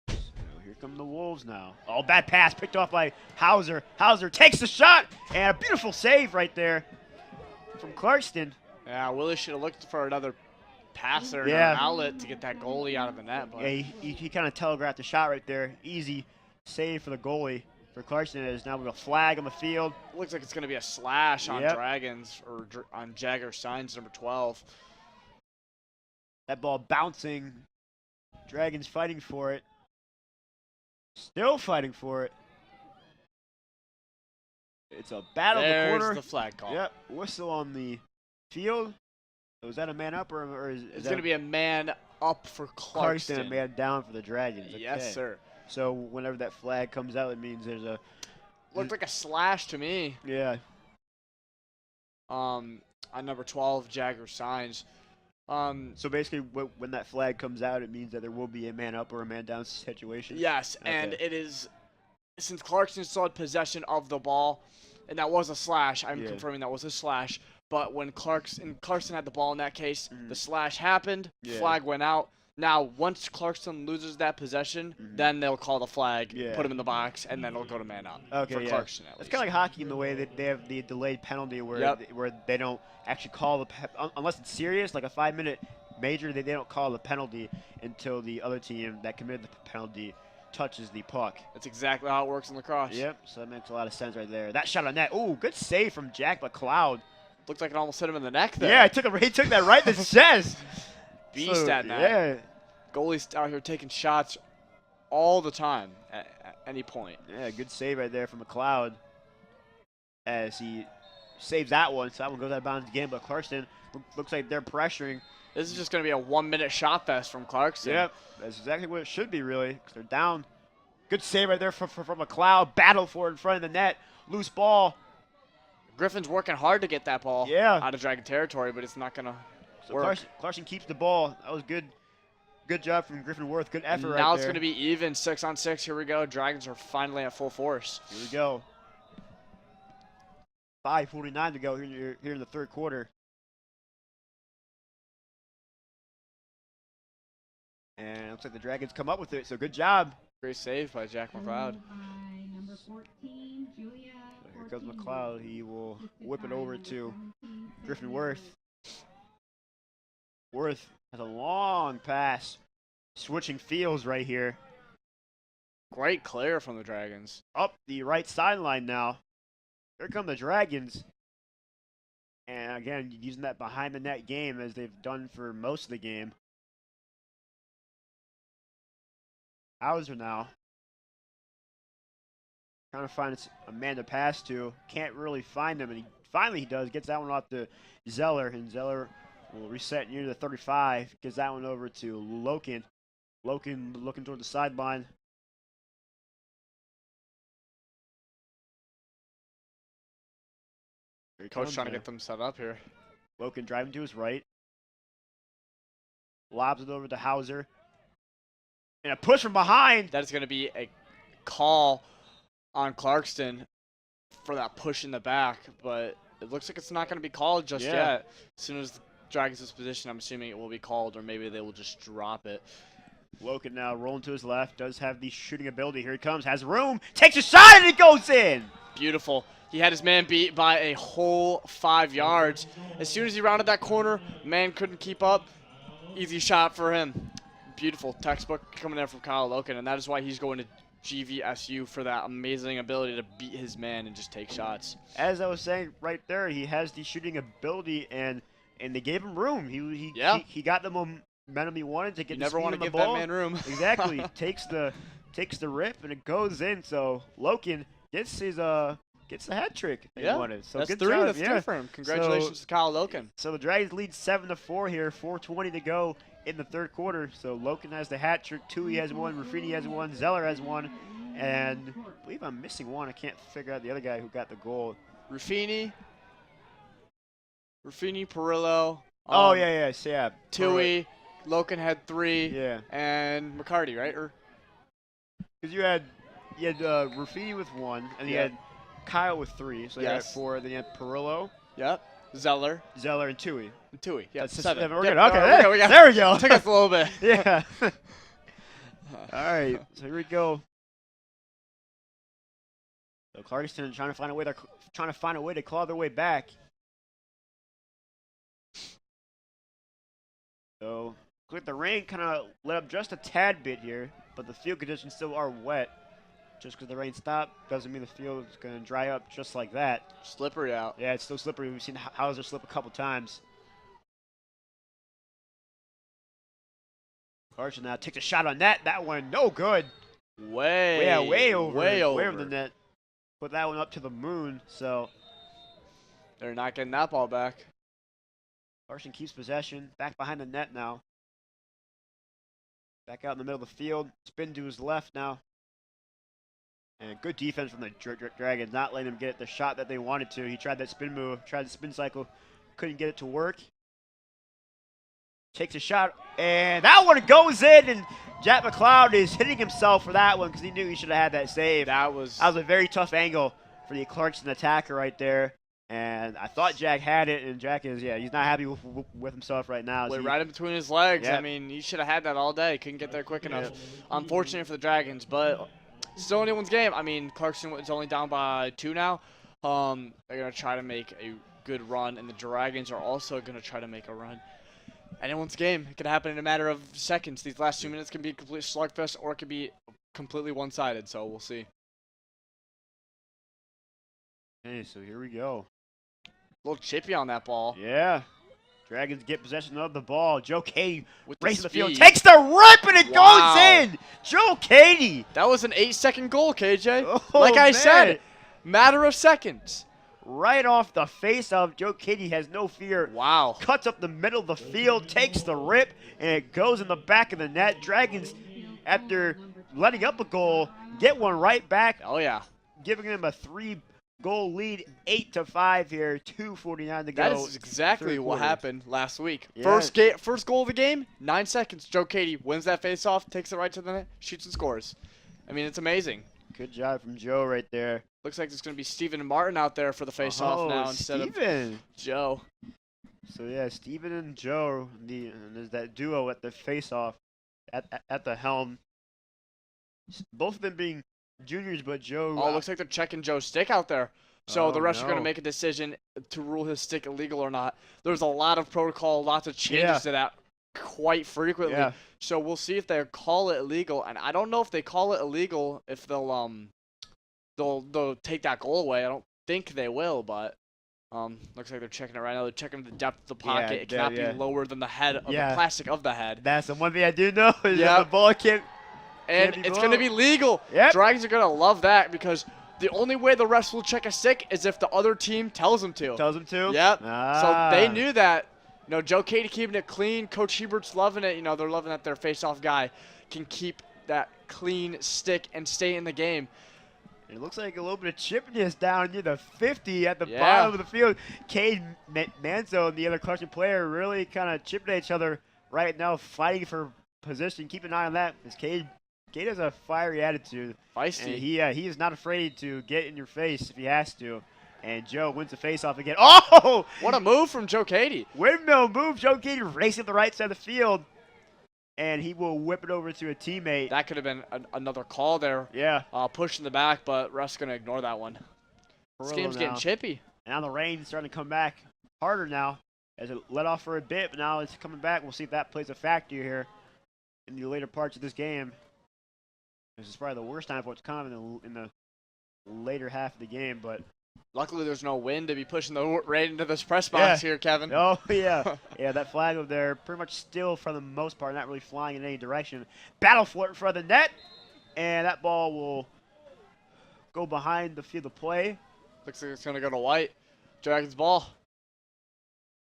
S1: So here come the Wolves now. Oh, bad pass picked off by Hauser. Hauser takes the shot. And a beautiful save right there from Clarkston.
S2: Yeah, Willie should have looked for another passer and
S1: Yeah.
S2: an outlet to get that goalie out of the net. But
S1: Yeah, he kind of telegraphed the shot right there. Easy save for the goalie. For Clarkston, it is now with a flag on the field.
S2: looks like it's going to be a slash on
S1: Yep.
S2: Dragons or on Jagger Signs number 12.
S1: That ball bouncing. Dragons fighting for it. Still fighting for it. It's a battle in the
S2: There's
S1: corner.
S2: the flag call.
S1: Yep, whistle on the field. So is that a man up or is
S2: It's
S1: that
S2: going to be a man up for
S1: Clarkston,
S2: Clarkston.
S1: a man down for the Dragons?
S2: Yes,
S1: Okay.
S2: sir.
S1: So whenever that flag comes out, it means there's a
S2: Looked like a slash to me.
S1: yeah.
S2: On number 12, Jagger Signs.
S1: So basically, when that flag comes out, it means that there will be a man up or a man down situation.
S2: Yes, and
S1: Okay.
S2: it is, since Clarkston still had possession of the ball, and that was a slash, I'm
S1: Yeah.
S2: confirming that was a slash, but when Clarkston had the ball in that case,
S1: Mhm.
S2: the slash happened,
S1: Yeah.
S2: flag went out. Now, once Clarkston loses that possession,
S1: Mhm.
S2: then they'll call the flag,
S1: Yeah.
S2: put him in the box, and then it'll go to man up.
S1: Okay,
S2: for
S1: yeah.
S2: Clarkston, at
S1: It's
S2: least.
S1: kind of like hockey in the way that they have the delayed penalty where
S2: Yep.
S1: where they don't actually call unless it's serious, like a 5-minute major, they don't call the penalty until the other team that committed the penalty touches the puck.
S2: That's exactly how it works in lacrosse.
S1: Yep, so that makes a lot of sense right there. That shot on net. Ooh, good save from Jack McLeod.
S2: Looked like it almost hit him in the neck there.
S1: Yeah, he took that right in the chest.
S2: Beast
S1: So,
S2: at net.
S1: Yeah,
S2: Goalies out here taking shots all the time at any point.
S1: yeah, good save right there from McLeod as he saves that one. So that one goes out of bounds again, but Clarkston looks like they're pressuring.
S2: This is just going to be a 1-minute shot fest from Clarkston.
S1: Yep, that's exactly what it should be, really, because they're down. Good save right there from McLeod. Battle for it in front of the net. Loose ball.
S2: Griffin's working hard to get that ball
S1: Yeah.
S2: out of Dragon territory, but it's not going to
S1: So
S2: work.
S1: Clarkson keeps the ball. That was good. Good job from Griffin Worth. Good effort right
S2: Now it's
S1: there.
S2: going to be even 6-on-6. Here we go. Dragons are finally at full force.
S1: Here we go. 5:49 to go here in the third quarter. And it looks like the Dragons come up with it, so good job.
S2: Great save by Jack McLeod.
S1: Here comes McLeod. He will whip it over to Griffin Worth. Worth has a long pass. Switching fields right here.
S2: Great clear from the Dragons.
S1: Up the right sideline now. Here come the Dragons. And again, using that behind the net game as they've done for most of the game. Hauser now. Trying to find a man to pass to. Can't really find him. And finally he does. Gets that one off to Zeller. And Zeller will reset near the 35. Gets that one over to Loken. Loken looking toward the sideline.
S2: Coach trying to get them set up here.
S1: Loken driving to his right. Lobs it over to Hauser. And a push from behind.
S2: That is going to be a call on Clarkston for that push in the back, but it looks like it's not going to be called just yet. As soon as the Dragons' position, I'm assuming it will be called, or maybe they will just drop it.
S1: Loken now rolling to his left, does have the shooting ability. Here he comes, has room, takes a shot, and it goes in.
S2: Beautiful. He had his man beat by a whole 5 yards. As soon as he rounded that corner, man couldn't keep up. Easy shot for him. Beautiful textbook coming there from Kyle Loken, and that is why he's going to GVSU for that amazing ability to beat his man and just take shots.
S1: As I was saying right there, he has the shooting ability, and they gave him room. He got the momentum he wanted to get.
S2: You never want to give
S1: ball.
S2: that man room.
S1: Exactly. takes the rip and it goes in. So Loken gets the hat trick that he wanted. So
S2: that's
S1: good
S2: 3.
S1: job.
S2: That's 3 for him. Congratulations to Kyle Loken.
S1: So the Dragons lead 7-4 here. 4:20 to go in the third quarter. So Loken has the hat trick. Tui has one. Ruffini has one. Zeller has one. And I believe I'm missing one. I can't figure out the other guy who got the goal.
S2: Ruffini, Perillo.
S1: Yeah.
S2: Tui, Loken had 3.
S1: Yeah.
S2: And McCarty, right?
S1: Because you had Ruffini with 1, and you had Kyle with 3. So you had 4. Then you had Perillo.
S2: Yep. Zeller,
S1: and Tui.
S2: and Tui. Yeah,
S1: That's
S2: 7.
S1: We're
S2: Yep.
S1: good. Okay, there we go.
S2: Took us a little bit.
S1: Yeah. All right. So here we go. So Clarkston trying to find a way to claw their way back. So looks like the rain kind of let up just a tad bit here, but the field conditions still are wet. Just because the rain stopped doesn't mean the field is going to dry up just like that.
S2: Slippery out.
S1: Yeah, it's still slippery. We've seen Hauser slip a couple times. Clarkson now takes a shot on net. That one, no good.
S2: Way over
S1: the net. Put that one up to the moon. So
S2: they're not getting that ball back.
S1: Clarkson keeps possession. Back behind the net now. Back out in the middle of the field. Spin to his left now. And good defense from the Dragons, not letting him get the shot that they wanted to. He tried that spin move, tried the spin cycle, couldn't get it to work. Takes a shot, and that one goes in, and Jack McLeod is hitting himself for that one because he knew he should have had that save.
S2: That was
S1: a very tough angle for the Clarkston attacker right there. And I thought Jack had it, and Jack is, he's not happy with himself right now.
S2: Right in between his legs.
S1: Yep.
S2: I mean, he should have had that all day. Couldn't get there quick enough. Unfortunate for the Dragons, but still anyone's game. I mean, Clarkston is only down by 2 now. They're going to try to make a good run, and the Dragons are also going to try to make a run. Anyone's game. It could happen in a matter of seconds. These last 2 minutes can be a complete slugfest, or it could be completely one-sided, so we'll see.
S1: Okay, so here we go.
S2: A little chippy on that ball.
S1: Yeah. Dragons get possession of the ball. Joe Katie racing the field.
S2: speed.
S1: Takes the rip, and it goes in. Joe Katie.
S2: That was an 8-second goal, KJ.
S1: Oh,
S2: like I
S1: man.
S2: said, matter of seconds.
S1: Right off the face of Joe Katie, has no fear.
S2: Wow.
S1: Cuts up the middle of the field, takes the rip, and it goes in the back of the net. Dragons, after letting up a goal, get one right back.
S2: Oh, yeah.
S1: Giving them a 3-goal lead, 8-5 here, 2:49 to go.
S2: That is exactly what happened last week.
S1: Yeah.
S2: First goal of the game, 9 seconds. Joe Katie wins that faceoff, takes it right to the net, shoots and scores. I mean, it's amazing.
S1: Good job from Joe right there.
S2: Looks like it's going to be Steven and Martin out there for the faceoff now instead of Joe.
S1: So, yeah, Steven and Joe, and there's that duo at the faceoff at the helm. Both of them being juniors, but Joe.
S2: Oh, looks like they're checking Joe's stick out there. So the
S1: Oh,
S2: refs are going to
S1: no.
S2: make a decision to rule his stick illegal or not. There's a lot of protocol, lots of changes to that quite frequently.
S1: Yeah.
S2: So we'll see if they call it illegal. And I don't know if they call it illegal if they'll take that goal away. I don't think they will, but looks like they're checking it right now. They're checking the depth of the pocket. It cannot be lower than the head of the plastic of the head.
S1: That's the one thing I do know is that the ball can't.
S2: And it's going to be legal.
S1: Yep.
S2: Dragons are going to love that because the only way the refs will check a stick is if the other team tells them to.
S1: Tells them to?
S2: Yep.
S1: Ah.
S2: So they knew that. You know, Joe Katie keeping it clean. Coach Hubert's loving it. You know, they're loving that their face-off guy can keep that clean stick and stay in the game.
S1: It looks like a little bit of chippiness down near the 50 at the bottom of the field. Cade Manzo and the other Clarkston player really kind of chipping at each other right now, fighting for position. Keep an eye on that because Cade has a fiery attitude.
S2: Feisty.
S1: And he is not afraid to get in your face if he has to. And Joe wins the face-off again. Oh!
S2: What a move from Joe Katie.
S1: Windmill move. Joe Katie racing up the right side of the field. And he will whip it over to a teammate.
S2: That could have been another call there.
S1: Yeah.
S2: Push in the back, but ref's going to ignore that one. This game's getting chippy.
S1: And now the rain's starting to come back harder now as it let off for a bit, but now it's coming back. We'll see if that plays a factor here in the later parts of this game. This is probably the worst time for what's coming in the later half of the game, but
S2: luckily there's no wind to be pushing the rain into this press box here, Kevin.
S1: Oh, yeah. Yeah, that flag over there pretty much still for the most part, not really flying in any direction. Battle for it in front of the net, and that ball will go behind the field of play.
S2: Looks like it's going to go to White. Dragons ball.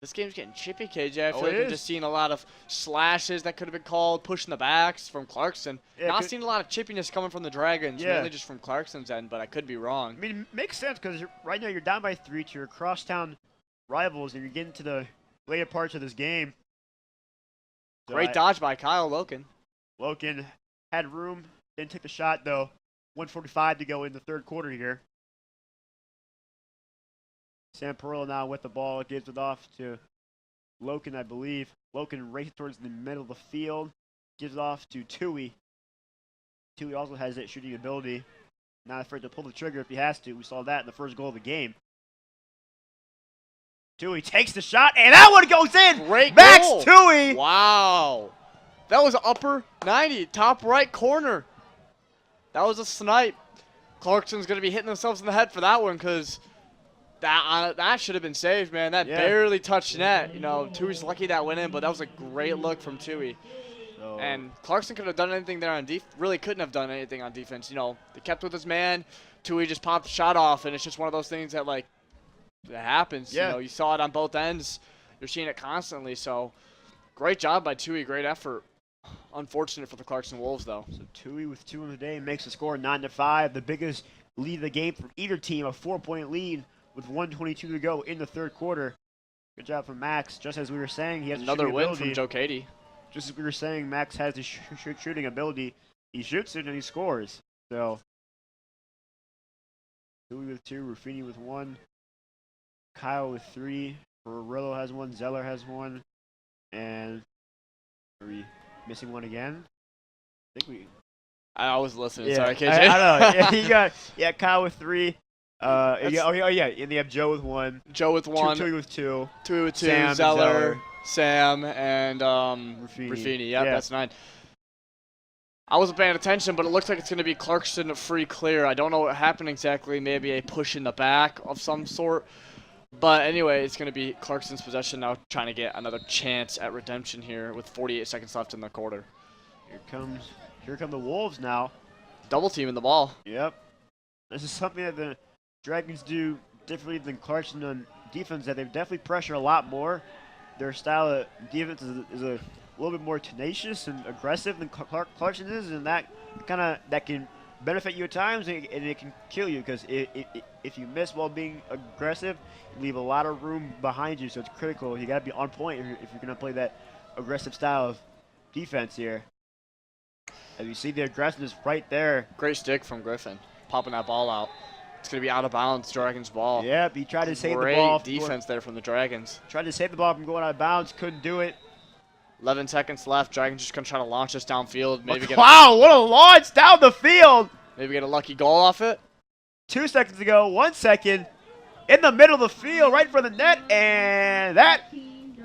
S2: This game's getting chippy, KJ. I feel like we're just seeing a lot of slashes that could have been called, pushing the backs from Clarkston.
S1: Yeah,
S2: Not seeing a lot of chippiness coming from the Dragons,
S1: Yeah.
S2: mainly just from Clarkston's end, but I could be wrong.
S1: I mean, it makes sense because right now you're down by 3 to your crosstown rivals, and you're getting to the later parts of this game. So
S2: Great dodge by Kyle Loken.
S1: Loken had room, didn't take the shot though. 1:45 to go in the third quarter here. Sam Pearl now with the ball, gives it off to Loken, I believe. Loken races towards the middle of the field, gives it off to Tui. Tui also has that shooting ability. Not afraid to pull the trigger if he has to. We saw that in the first goal of the game. Tui takes the shot, and that one goes in!
S2: Great
S1: Max
S2: goal.
S1: Tui!
S2: Wow. That was upper 90, top right corner. That was a snipe. Clarkston's going to be hitting themselves in the head for that one because that should have been saved, man. That barely touched net. You know, Tui's lucky that went in, but that was a great look from Tui.
S1: So,
S2: And Clarkston could have done anything there on defense. Really couldn't have done anything on defense. You know, they kept with his man. Tui just popped the shot off, and it's just one of those things that, like, that happens.
S1: Yeah.
S2: You know, you saw it on both ends. You're seeing it constantly. So, great job by Tui. Great effort. Unfortunate for the Clarkston Wolves, though.
S1: So Tui with 2 in the day makes the score 9-5. The biggest lead of the game from either team, a 4-point lead with 1:22 to go in the third quarter. Good job from Max. Just as we were saying, he has
S2: Another
S1: a
S2: win
S1: ability.
S2: from Joe Katie.
S1: Just as we were saying, Max has the shooting ability. He shoots it and he scores. So Tui with 2, Ruffini with 1, Kyle with 3, Perillo has 1, Zeller has 1, and are we missing one again? I think we.
S2: I was listening.
S1: Yeah,
S2: Sorry, KJ.
S1: I know. Yeah, you got Kyle with 3. And they have Joe with 1.
S2: Joe with 1.
S1: Tui with 2.
S2: Tui with 2.
S1: Sam,
S2: Zeller, Sam, and
S1: Ruffini.
S2: Ruffini. Yep,
S1: Yeah.
S2: that's 9. I wasn't paying attention, but it looks like it's going to be Clarkston free clear. I don't know what happened exactly. Maybe a push in the back of some sort. But anyway, it's going to be Clarkston's possession now, trying to get another chance at redemption here with 48 seconds left in the quarter.
S1: Here come the Wolves now.
S2: Double team in the ball.
S1: Yep. This is something that the Dragons do differently than Clarkston on defense, that they definitely pressure a lot more. Their style of defense is a little bit more tenacious and aggressive than Clarkston is, and that can benefit you at times, and it can kill you because if you miss while being aggressive, you leave a lot of room behind you. So it's critical. You got to be on point if you're going to play that aggressive style of defense here. As you see, the aggressiveness right there.
S2: Great stick from Griffin, popping that ball out. It's going to be out of bounds, Dragons ball.
S1: Yep, he tried to save the ball.
S2: Great defense there from the Dragons.
S1: Tried to save the ball from going out of bounds, couldn't do it.
S2: 11 seconds left. Dragons just going to try to launch this downfield. Maybe get
S1: Wow, what a launch down the field.
S2: Maybe get a lucky goal off it.
S1: 2 seconds ago, 1 second, in the middle of the field, right in front of the net, and that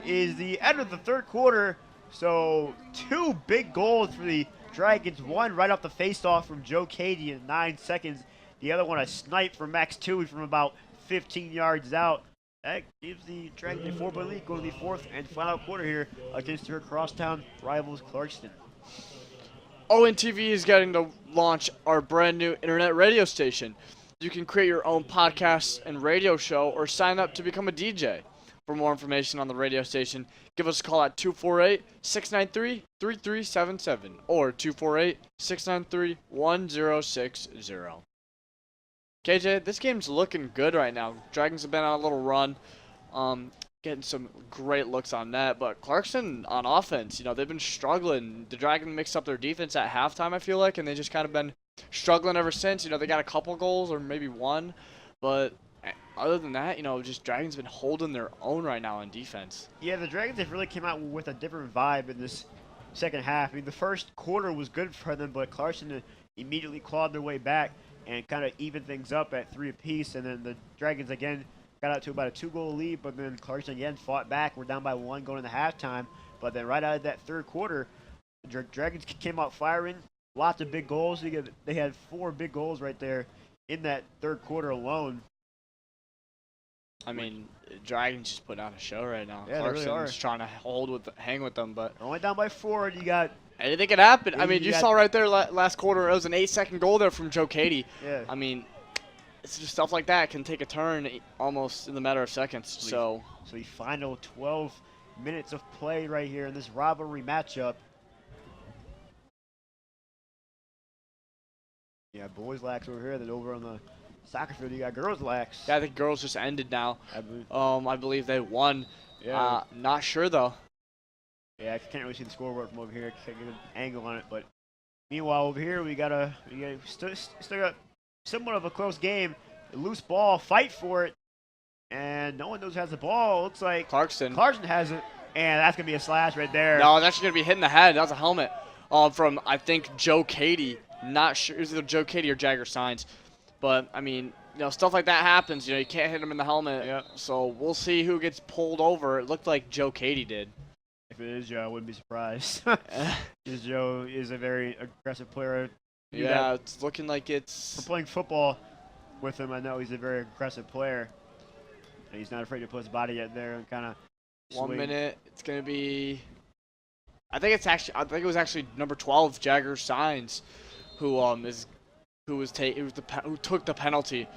S1: is the end of the third quarter. So 2 big goals for the Dragons. One right off the faceoff from Joe Cady in 9 seconds. The other one a snipe from Max Tui from about 15 yards out. That gives the Dragons a 4-point lead going to the fourth and final quarter here against their crosstown rivals Clarkston.
S2: ONTV is getting to launch our brand new internet radio station. You can create your own podcast and radio show or sign up to become a DJ. For more information on the radio station, give us a call at 248-693-3377 or 248-693-1060. KJ, this game's looking good right now. Dragons have been on a little run, getting some great looks on net, but Clarkston on offense, they've been struggling. The Dragons mixed up their defense at halftime, I feel like, and they just kind of been struggling ever since. They got a couple goals or maybe one, but other than that, just Dragons been holding their own right now on defense.
S1: Yeah, the Dragons have really came out with a different vibe in this second half. I mean, the first quarter was good for them, but Clarkston immediately clawed their way back and kind of evened things up at 3 apiece, and then the Dragons again got out to about a 2-goal lead, but then Clarkston again fought back. We're down by 1 going into halftime, but then right out of that third quarter, the Dragons came out firing. Lots of big goals. They had 4 big goals right there in that third quarter alone.
S2: I mean, Dragons just put on a show right now.
S1: Yeah, they really are.
S2: Clarkson's trying to hang with them, but
S1: Only down by 4, and you got
S2: anything can happen.
S1: Yeah,
S2: I mean,
S1: you
S2: you
S1: got-
S2: saw right there last quarter, it was an 8-second goal there from Joe Cady.
S1: yeah.
S2: I mean, it's just stuff like that can take a turn almost in the matter of seconds. So
S1: the final 12 minutes of play right here in this rivalry matchup. Yeah, boys lax over here. Then over on the soccer field, you got girls lax.
S2: yeah, I think girls just ended now.
S1: I believe-
S2: I believe they won.
S1: Yeah.
S2: Not sure though.
S1: Yeah, I can't really see the scoreboard from over here. Can't get an angle on it. But meanwhile, over here, we still got somewhat of a close game. A loose ball, fight for it, and no one knows who has the ball. Looks like
S2: Clarkston.
S1: Clarkston has it, and that's gonna be a slash right there.
S2: No, it's actually gonna be hitting the head. That was a helmet. From I think Joe Cady. Not sure. It was either Joe Cady or Jagger Signs. But I mean, stuff like that happens. You can't hit him in the helmet.
S1: Yeah.
S2: So we'll see who gets pulled over. It looked like Joe Cady did.
S1: If it is Joe, I wouldn't be surprised. Because Joe is a very aggressive player.
S2: Yeah, it's looking like
S1: For
S2: it's.
S1: playing football with him, I know he's a very aggressive player. And he's not afraid to put his body out there and kind of
S2: 1 minute. It's gonna be. I think it was actually number 12, Jagger Signs, who took the penalty.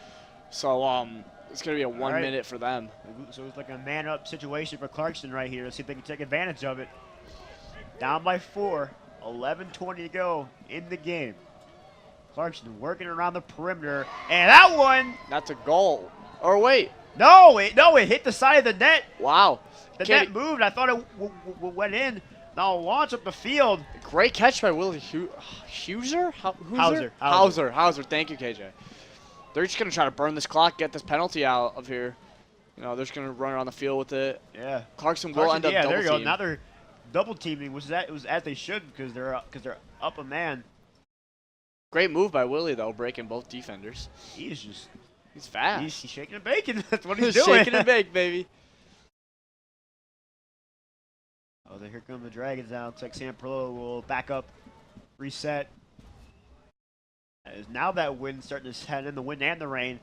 S2: So it's gonna be a 1 minute for them.
S1: So it's like a man-up situation for Clarkston right here. Let's see if they can take advantage of it. Down by 4, 11:20 to go in the game. Clarkston working around the perimeter, and that one,
S2: That's a goal. Or wait,
S1: no, it hit the side of the net.
S2: wow.
S1: The
S2: Cady-
S1: net moved. I thought it went in. Now launch up the field.
S2: Great catch by Willie Hauser. Hauser. Thank you, KJ. They're just gonna try to burn this clock, get this penalty out of here. They're just gonna run around the field with it.
S1: Yeah.
S2: Clarkston will end up
S1: yeah,
S2: double
S1: there you go.
S2: team.
S1: Now they're double teaming, which it was as they should because they're up a man.
S2: Great move by Willie though, breaking both defenders.
S1: He's
S2: fast.
S1: he's shaking and baking. That's what he's doing.
S2: Shaking and bake, baby.
S1: Oh, here come the Dragons now. Looks like Sam Perlow will back up, reset. As now that wind starting to head in, the wind and the rain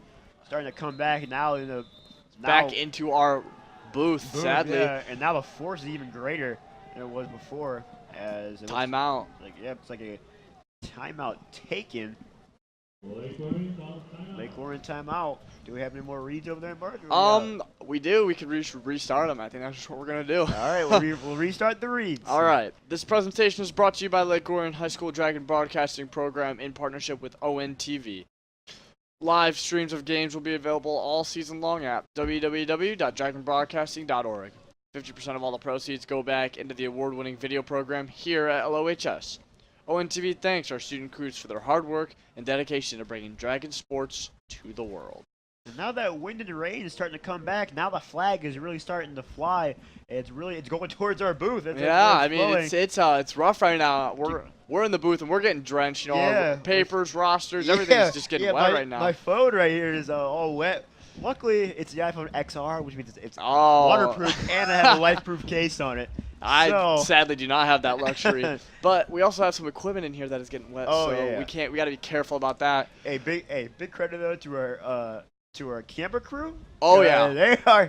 S1: starting to come back. Now
S2: Back into our booth,
S1: boom,
S2: sadly.
S1: yeah, and now the force is even greater than it was before. As it looks
S2: Timeout.
S1: like it's like a timeout taken. Lake Orion timeout. Do we have any more reads over there, Mark?
S2: We do. We could restart them. I think that's just what we're gonna do.
S1: All right, we'll restart the reads.
S2: All right. This presentation is brought to you by Lake Orion High School Dragon Broadcasting Program in partnership with ONTV. Live streams of games will be available all season long at www.dragonbroadcasting.org. 50% of all the proceeds go back into the award-winning video program here at LOHS. ONTV thanks our student crews for their hard work and dedication to bringing Dragon sports to the world.
S1: And now that wind and rain is starting to come back, now the flag is really starting to fly. It's going towards our booth.
S2: Yeah, I mean
S1: flowing.
S2: it's rough right now. We're in the booth and we're getting drenched. You know,
S1: Yeah.
S2: our papers, rosters, everything's just getting wet right now.
S1: My phone right here is all wet. Luckily, it's the iPhone XR, which means it's
S2: Oh.
S1: waterproof, and I have a life-proof case on it.
S2: I sadly do not have that luxury, but we also have some equipment in here that is getting wet,
S1: Oh,
S2: so
S1: yeah.
S2: we got to be careful about that.
S1: Big credit though to our camera crew.
S2: Oh yeah,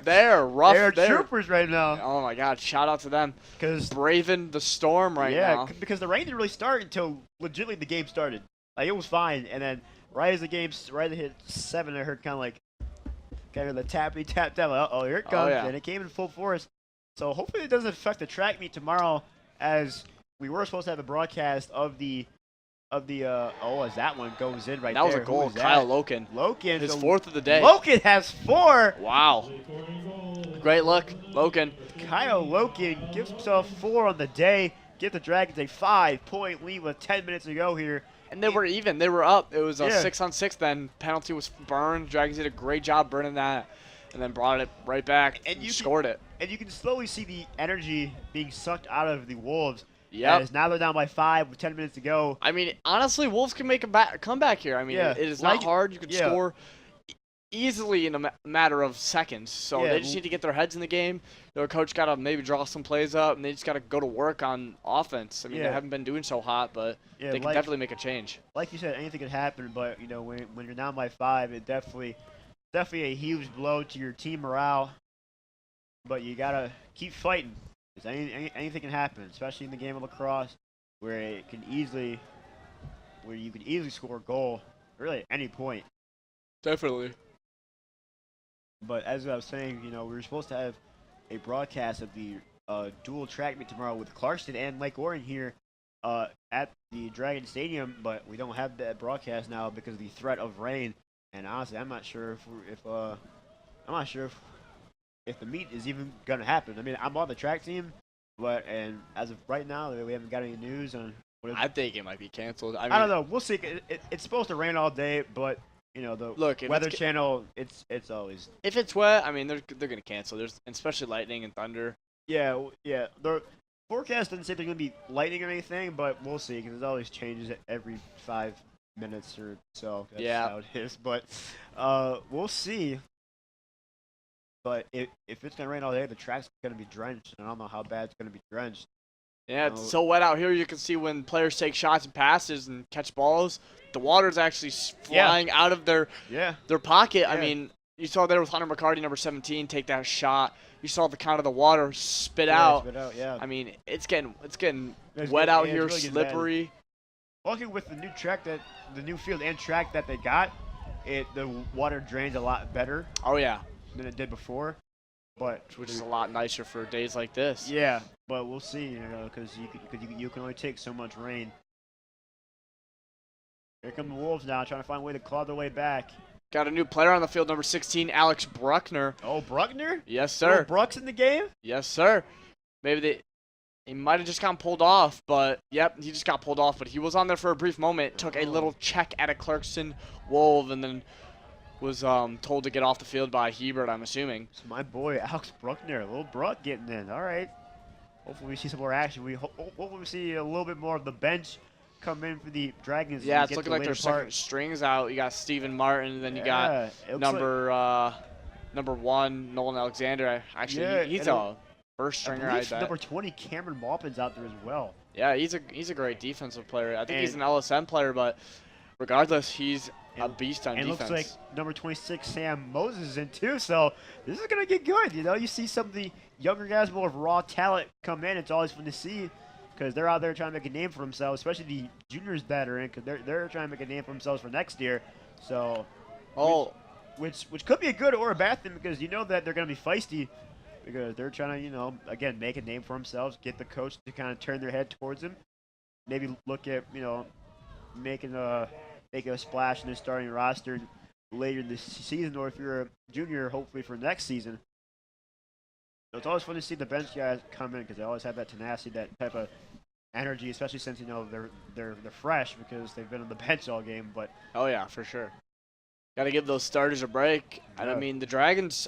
S2: they're rough.
S1: They're troopers right now.
S2: Oh my God, shout out to them.
S1: Because
S2: braving the storm right now.
S1: Because the rain didn't really start until legitimately the game started. Like it was fine, and then right as it hit 7, I heard kind of the tappy tap tap. Like, here it comes,
S2: yeah.
S1: and it came in full force. So hopefully it doesn't affect the track meet tomorrow, as we were supposed to have a broadcast of the as that one goes in right
S2: that
S1: there.
S2: was a goal,
S1: Who is
S2: Kyle
S1: that?
S2: Loken.
S1: Loken,
S2: His
S1: so
S2: 4th of the day.
S1: Loken has 4.
S2: Wow. Great look, Loken.
S1: Kyle Loken gives himself 4 on the day. Give the Dragons a 5-point lead with 10 minutes to go here.
S2: And they were even. They were up. It was a
S1: Yeah.
S2: 6-on-6 then. Penalty was burned. Dragons did a great job burning that. And then brought it right back and scored it.
S1: And you can slowly see the energy being sucked out of the Wolves.
S2: Yep.
S1: As now they're down by 5 with 10 minutes to go.
S2: I mean, honestly, Wolves can make a comeback here. I mean,
S1: Yeah.
S2: it is not hard. You can score easily in a matter of seconds. So they just need to get their heads in the game. Their coach got to maybe draw some plays up, and they just got to go to work on offense. I mean, they haven't been doing so hot, but they can definitely make a change.
S1: Like you said, anything can happen, but you know when you're down by 5, it definitely a huge blow to your team morale. But you gotta keep fighting, because anything can happen, especially in the game of lacrosse, where you can easily score a goal, really at any point.
S2: Definitely.
S1: But as I was saying, we were supposed to have a broadcast of the dual track meet tomorrow with Clarkston and Lake Orion here at the Dragon Stadium, but we don't have that broadcast now because of the threat of rain. And honestly, I'm not sure if the meet is even gonna happen. I mean, I'm on the track team, and as of right now, we haven't got any news on.
S2: I think it might be canceled. I
S1: don't know. We'll see. It's supposed to rain all day, but the Weather Channel, it's always.
S2: If it's wet, I mean, they're gonna cancel. There's especially lightning and thunder.
S1: Yeah. The forecast doesn't say there's gonna be lightning or anything, but we'll see because it always changes every 5 minutes or so. That's how it is. But we'll see. But if it's gonna rain all day, the track's gonna be drenched, and I don't know how bad it's gonna be drenched.
S2: Yeah, it's so wet out here. You can see when players take shots and passes and catch balls, the water's actually flying out of their pocket. Yeah. I mean, you saw there with Hunter McCarty, number 17, take that shot. You saw the kind of the water spit out. I mean, it's getting wet out here, really slippery.
S1: Luckily, with the new field and track that they got, the water drains a lot better.
S2: Oh yeah.
S1: Than it did before,
S2: which is a lot nicer for days like this.
S1: Yeah, but we'll see, because you can only take so much rain. Here come the Wolves now, trying to find a way to claw their way back.
S2: Got a new player on the field, number 16, Alex Bruckner.
S1: Oh, Bruckner?
S2: Yes, sir.
S1: Little Bruck's in the game?
S2: Yes, sir. Maybe he might have just gotten pulled off, but yep, he just got pulled off. But he was on there for a brief moment, took a little check at a Clarkston Wolf, and then was told to get off the field by Hebert, I'm assuming.
S1: It's my boy, Alex Bruckner. Little Bruck getting in. All right. Hopefully we see some more action. Hopefully we see a little bit more of the bench come in for the Dragons.
S2: Yeah, it's looking like their second strings out. You got Steven Martin, and then you got number 1, Nolan Alexander. Actually, he's a first stringer. I bet.
S1: Number 20, Cameron Maupin's out there as well.
S2: Yeah, he's a great defensive player. I think he's an LSM player, but regardless, he's a beast on defense.
S1: And looks like number 26, Sam Moses, is in too, so this is going to get good. You see some of the younger guys, more of raw talent come in. It's always fun to see because they're out there trying to make a name for themselves, especially the juniors that are in, because they're trying to make a name for themselves for next year. So, which could be a good or a bad thing because that they're going to be feisty because they're trying to, again, make a name for themselves, get the coach to kind of turn their head towards them, maybe look at, making make a splash in the starting roster later this season, or if you're a junior, hopefully for next season. So it's always fun to see the bench guys come in because they always have that tenacity, that type of energy, especially since they're fresh because they've been on the bench all game. But
S2: oh yeah, for sure. Got to give those starters a break. And I
S1: Yeah.
S2: mean, the Dragons'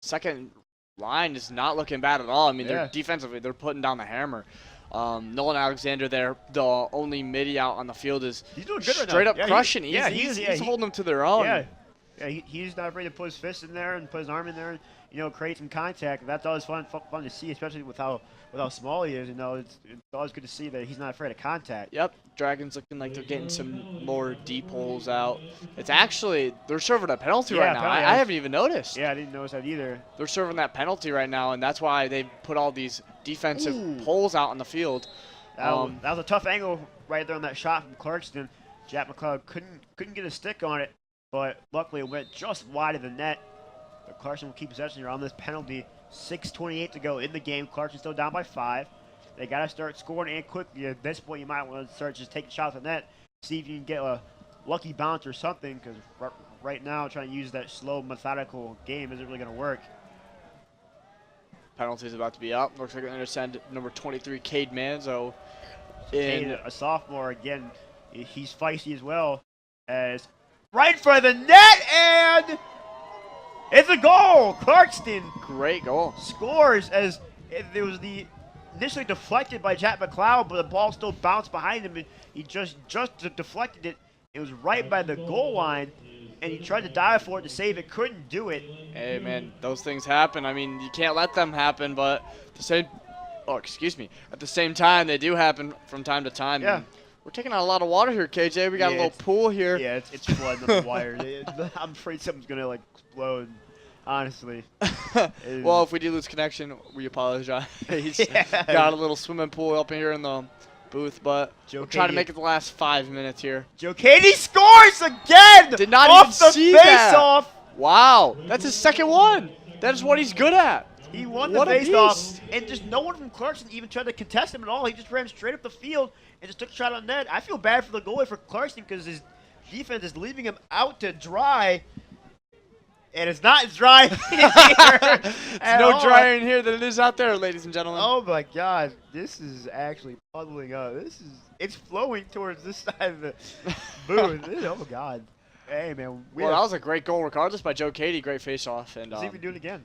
S2: second line is not looking bad at all. I mean,
S1: Yeah.
S2: they're defensively, they're putting down the hammer. Nolan Alexander there, the only midi out on the field, is
S1: He's doing good right now.
S2: straight up
S1: Yeah,
S2: crushing.
S1: he's
S2: He's holding them to their own.
S1: Yeah, he's not afraid to put his fist in there and put his arm in there and, create some contact. That's always fun to see, especially with how small he is. It's always good to see that he's not afraid of contact.
S2: Yep, Dragons looking like they're getting some more deep holes out. It's actually, they're serving a penalty right now.
S1: penalty.
S2: I haven't even noticed.
S1: Yeah, I didn't notice that either.
S2: They're serving that penalty right now, and that's why they put all these defensive holes out on the field.
S1: That was a tough angle right there on that shot from Clarkston. Jack McLeod couldn't get a stick on it, but luckily it went just wide of the net. But Clarkston will keep possession here on this penalty. 6:28 to go in the game. Clarkston still down by 5. They got to start scoring and quickly. At this point, you might want to start just taking shots at the net, see if you can get a lucky bounce or something, because right now trying to use that slow, methodical game isn't really going to work.
S2: Penalty's about to be up. Looks like they're going to send number 23, Cade Manzo,
S1: Cade,
S2: in.
S1: a sophomore, again, he's feisty as well. As right in front of the net, and it's a goal! Clarkston
S2: Great goal.
S1: scores as it was initially deflected by Jack McLeod, but the ball still bounced behind him, and he just deflected it. It was right by the goal line, and he tried to dive for it to save it, couldn't do it.
S2: Hey, man, those things happen. I mean, you can't let them happen, but at the same time, they do happen from time to time.
S1: Yeah.
S2: And we're taking out a lot of water here, KJ. We got a
S1: Yeah,
S2: little pool here.
S1: Yeah, it's flooding up the wire. I'm afraid something's going to explode, honestly.
S2: Well, if we do lose connection, we apologize.
S1: Yeah.
S2: Got a little swimming pool up here in the booth, but
S1: Joe
S2: we'll try to
S1: Cady-
S2: make it the last 5 minutes here.
S1: Joe Cady scores again!
S2: Did not
S1: off
S2: even
S1: the
S2: see that.
S1: face-off!
S2: Wow, that's his second one. That is what he's good at.
S1: He won the
S2: What a
S1: face-off,
S2: beast.
S1: and just no one from Clarkston even tried to contest him at all. He just ran straight up the field and just took a shot on net. I feel bad for the goalie for Clarkston because his defense is leaving him out to dry, and it's not as dry here
S2: It's
S1: at
S2: no
S1: all.
S2: drier in here than it is out there, ladies and gentlemen.
S1: Oh my God, this is actually puddling up. It's flowing towards this side of the booth. Oh God, hey man,
S2: Well, that was a great goal regardless by Joe Cady. Great face-off. And
S1: see if we do it again.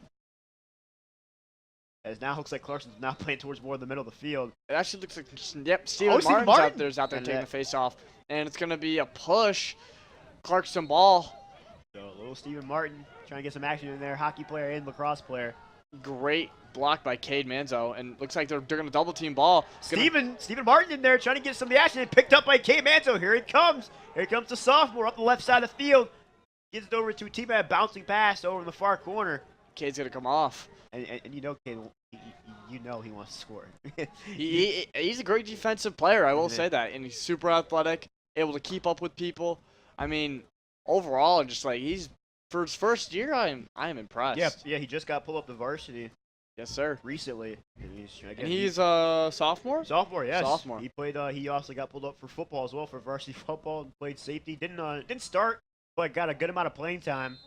S1: As now looks like Clarkson's now playing towards more the middle of the field.
S2: it actually looks like, yep, Steven
S1: Oh, Steven
S2: Martin's
S1: Martin.
S2: out there
S1: And
S2: taking
S1: that-
S2: the face-off. And it's going to be a push. Clarkston ball.
S1: So a little Steven Martin trying to get some action in there. Hockey player and lacrosse player.
S2: Great block by Cade Manzo. And looks like they're going to double-team ball. It's gonna-
S1: Steven Martin in there trying to get some of the action. And picked up by Kay Manzo. Here it comes. Here comes the sophomore up the left side of the field. Gets it over to a teammate, bouncing pass over in the far corner.
S2: Cade's going to come off.
S1: And you know, Kay, he wants to score.
S2: He's a great defensive player, I will
S1: Yeah.
S2: say that. And he's super athletic, able to keep up with people. I mean, overall, just like for his first year, I am impressed.
S1: Yeah, he just got pulled up to varsity
S2: Yes, sir.
S1: recently.
S2: And he's a sophomore?
S1: sophomore, yes.
S2: Sophomore.
S1: He played. He also got pulled up for football as well, for varsity football, and played safety. Didn't start, but got a good amount of playing time,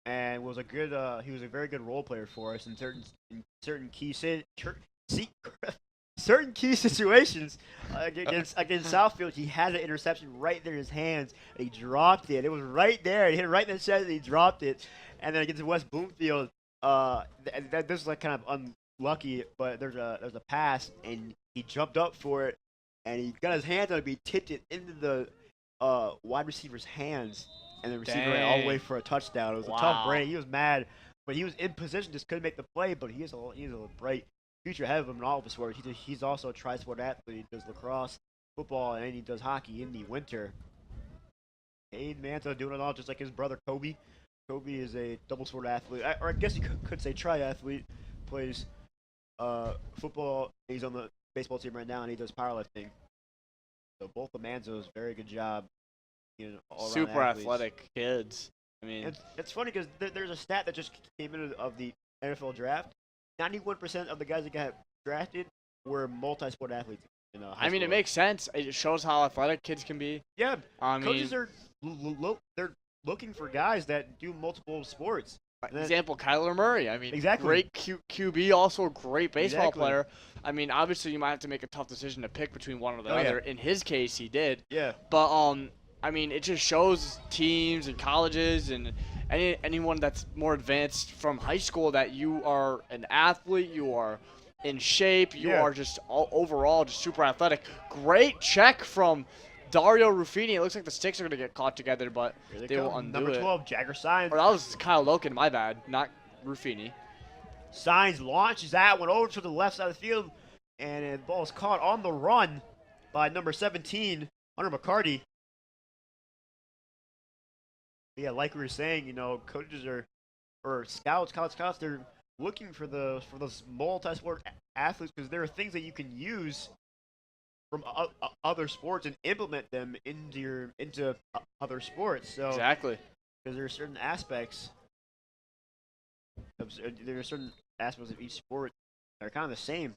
S1: and was a good. He was a very good role player for us in certain key certain key situations. Against Southfield, he had an interception right there in his hands, and he dropped it. It was right there. He hit it right in the chest, and he dropped it. And then against West Bloomfield, this is kind of unlucky, but there's a pass, and he jumped up for it, and he got his hands on it, but he tipped it into the wide receiver's hands, and the receiver ran all the way for a touchdown. It was a tough
S2: Wow.
S1: break. He was mad, but he was in position, just couldn't make the play. But he has a bright future ahead of him in all of his sports. He's also a tri-sport athlete. He does lacrosse, football, and he does hockey in the winter. Cade Manzo doing it all just like his brother Kobe. Kobe is a double sport athlete, or I guess you could say triathlete. Plays football. He's on the baseball team right now, and he does powerlifting. So both the Manzos, very good job. All
S2: Super athletic kids. I mean,
S1: It's funny because there's a stat that just came in of the NFL draft. 91% of the guys that got drafted were multi-sport athletes.
S2: I mean, it makes sense. It shows how athletic kids can be.
S1: Yeah,
S2: I mean,
S1: coaches are they're looking for guys that do multiple sports.
S2: example, Kyler Murray. I mean,
S1: Exactly.
S2: great QB, also a great baseball
S1: Exactly.
S2: player. I mean, obviously, you might have to make a tough decision to pick between one or the
S1: Oh, yeah.
S2: other. In his case, he did.
S1: Yeah,
S2: But I mean, it just shows teams and colleges and anyone that's more advanced from high school that you are an athlete, you are in shape, you are just overall just super athletic. Great check from Dario Ruffini. It looks like the sticks are going to get caught together, but they will undo
S1: Number
S2: it.
S1: 12, Jagger Signs.
S2: Or that was Kyle Loken, my bad, not Ruffini.
S1: Signs launches that one over to the left side of the field, and the ball is caught on the run by number 17, Hunter McCarty. Yeah, like we were saying, you know, coaches or scouts, college scouts, they're looking for those multi-sport athletes because there are things that you can use from other sports and implement them into other sports. So
S2: Exactly.
S1: because there are certain aspects of each sport that are kind of the same.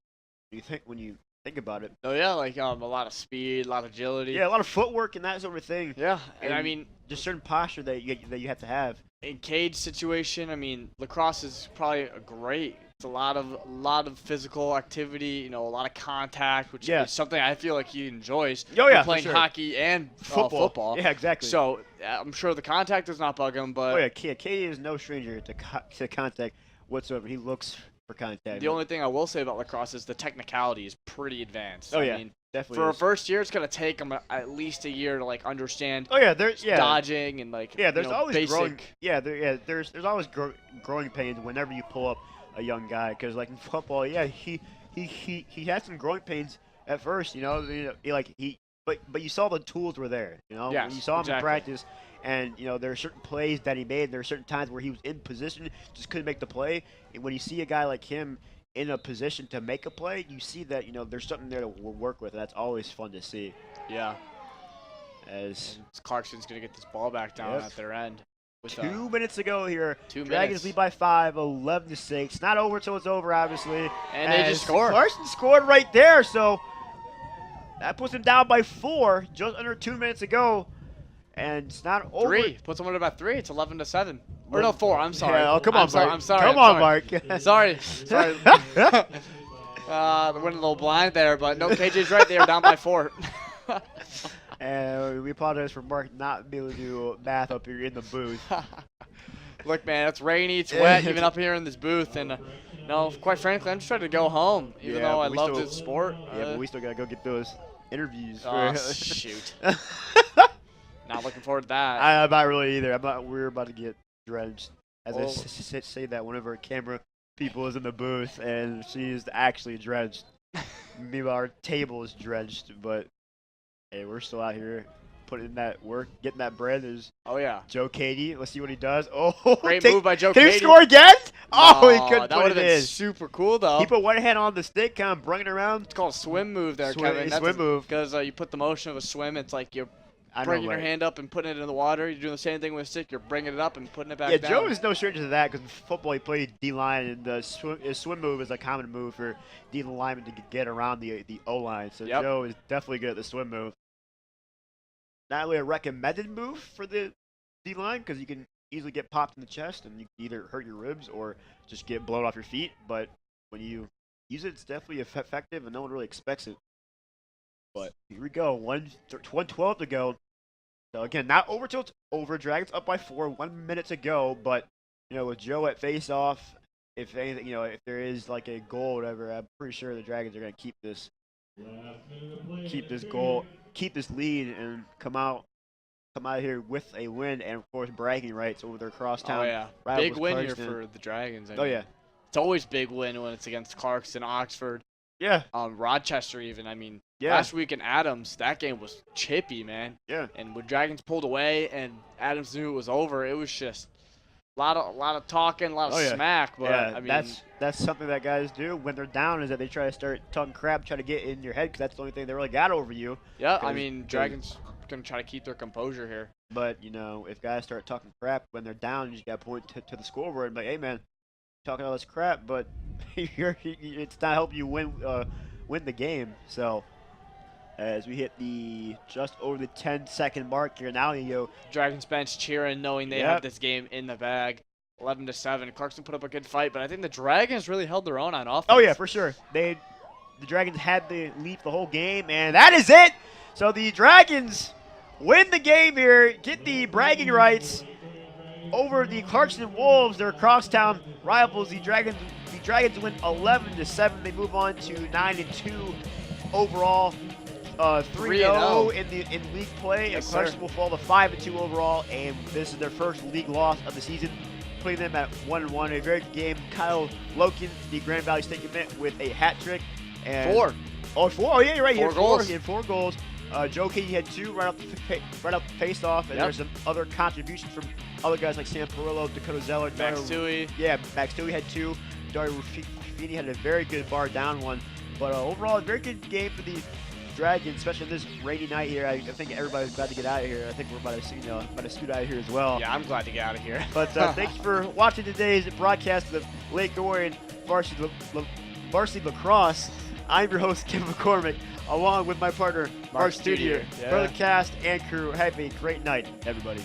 S1: When you think about it.
S2: Oh yeah, like a lot of speed, a lot of agility.
S1: Yeah, a lot of footwork and that sort of thing.
S2: Yeah, and I mean,
S1: just certain posture that you have to have.
S2: In cage situation, I mean, lacrosse is probably a great. It's a lot of physical activity, you know, a lot of contact, which is something I feel like he enjoys.
S1: Oh yeah,
S2: playing hockey and football.
S1: Yeah, exactly.
S2: So I'm sure the contact does not bug him, but
S1: Katie is no stranger to contact whatsoever. He looks for contact.
S2: The only thing I will say about lacrosse is the technicality is pretty advanced.
S1: Oh
S2: I
S1: yeah,
S2: mean,
S1: definitely.
S2: For a first year, it's gonna take him at least a year to like understand.
S1: Oh yeah, there's
S2: dodging and like
S1: there's always
S2: basic.
S1: there's always growing pains whenever you pull up a young guy because like in football, he had some growing pains at first, but you saw the tools were there,
S2: Yes,
S1: when you saw him
S2: exactly.
S1: in practice. And, there are certain plays that he made. There are certain times where he was in position, just couldn't make the play. And when you see a guy like him in a position to make a play, you see that, there's something there to work with. And that's always fun to see.
S2: Yeah.
S1: As
S2: Clarkston's going to get this ball back down at their end. With
S1: 2 minutes to go here.
S2: 2
S1: Dragons
S2: minutes.
S1: lead by 5, 11-6. Not over until it's over, obviously.
S2: And they just scored.
S1: Clarkston scored right there, so that puts them down by 4, just under 2 minutes to go. And it's not over.
S2: 3 puts them at about 3. It's 11-7. Or no, 4. I'm sorry.
S1: Yeah, come on, Mark.
S2: I'm sorry.
S1: Come on, Mark.
S2: Sorry. The went a little blind there, but no, KJ's right. They are down by 4.
S1: And we apologize for Mark not being able to do math up here in the booth.
S2: Look, man, it's rainy, it's wet, even up here in this booth, and quite frankly, I'm just trying to go home, even though I love this sport.
S1: Yeah, but we still gotta go get those interviews.
S2: Oh, shoot. Not looking forward to that.
S1: I'm not really either. We're about to get drenched. As I say that, one of our camera people is in the booth, and she's actually drenched. Meanwhile, our table is drenched, but hey, we're still out here putting in that work, getting that bread. There's Joe Cady. Let's see what he does. Oh,
S2: great move by Joe
S1: Cady.
S2: Cady.
S1: Can he score again? Oh, he couldn't
S2: that
S1: put
S2: would
S1: it
S2: have been
S1: in.
S2: super cool, though.
S1: He put one hand on the stick, kind of brung it around.
S2: It's called a swim move there, Kevin.
S1: Swim move.
S2: Because you put the motion of a swim. It's like you're bringing your hand up and putting it in the water. You're doing the same thing with a stick. You're bringing it up and putting it back down.
S1: Yeah, Joe is no stranger to that because in football he played D-line, and his swim move is a common move for D linemen to get around the O-line. So Joe is definitely good at the swim move. Not really a recommended move for the D-line because you can easily get popped in the chest and you can either hurt your ribs or just get blown off your feet. But when you use it, it's definitely effective and no one really expects it. But here we go, 1:12 to go. So again, not over till it's over. Dragons up by 4, 1 minute to go. But with Joe at face-off, if anything, if there is like a goal or whatever, I'm pretty sure the Dragons are gonna keep this goal, keep this lead, and come out here with a win, and of course bragging rights over their crosstown.
S2: Big win
S1: Clarkston.
S2: here for the Dragons.
S1: It's
S2: always big win when it's against Clarkston, Oxford.
S1: Yeah.
S2: Rochester even. I mean, last week in Adams, that game was chippy, man.
S1: Yeah.
S2: And when Dragons pulled away and Adams knew it was over, it was just a lot of talking, a lot of smack. But I mean,
S1: that's something that guys do when they're down, is that they try to start talking crap, try to get in your head, because that's the only thing they really got over you.
S2: Yeah, I mean, Dragons gonna try to keep their composure here.
S1: But if guys start talking crap when they're down, you just gotta point to the scoreboard and be like, hey man, talking all this crap, but it's not helping you win the game. So as we hit just over the 10-second mark here now,
S2: Dragons bench cheering, knowing they have this game in the bag. 11-7. Clarkston put up a good fight, but I think the Dragons really held their own on offense.
S1: Oh yeah, for sure. The Dragons had the lead the whole game, and that is it. So the Dragons win the game here, get the bragging rights over the Clarkston Wolves. Their crosstown rivals. The Dragons win 11-7. They move on to 9-2 overall. 3-0 in league play.
S2: Yes,
S1: and Clarkston
S2: sir.
S1: will fall to 5-2 overall, and this is their first league loss of the season, putting them at 1-1. A very good game. Kyle Loken, the Grand Valley State commit, with a hat trick. And
S2: 4.
S1: Oh, 4. Oh, yeah, you're right.
S2: Four goals.
S1: He had 4 goals. Joe Katie had 2 right off the face-off, and
S2: Yep.
S1: there's some other contributions from other guys like Sam Perillo, Dakota Zeller,
S2: Max Tui.
S1: Yeah, Max Tui had 2. Dario Ruffini had a very good bar down one. But overall, a very good game for the Dragons, especially on this rainy night here. I think everybody's glad to get out of here. I think we're about to scoot out of here as well.
S2: Yeah, I'm glad to get out of here.
S1: But thanks for watching today's broadcast of Lake Orion Varsity Lacrosse. I'm your host, Kevin McCormick, along with my partner, Mark Studier.
S2: Yeah.
S1: For the cast and crew, have a great night, everybody.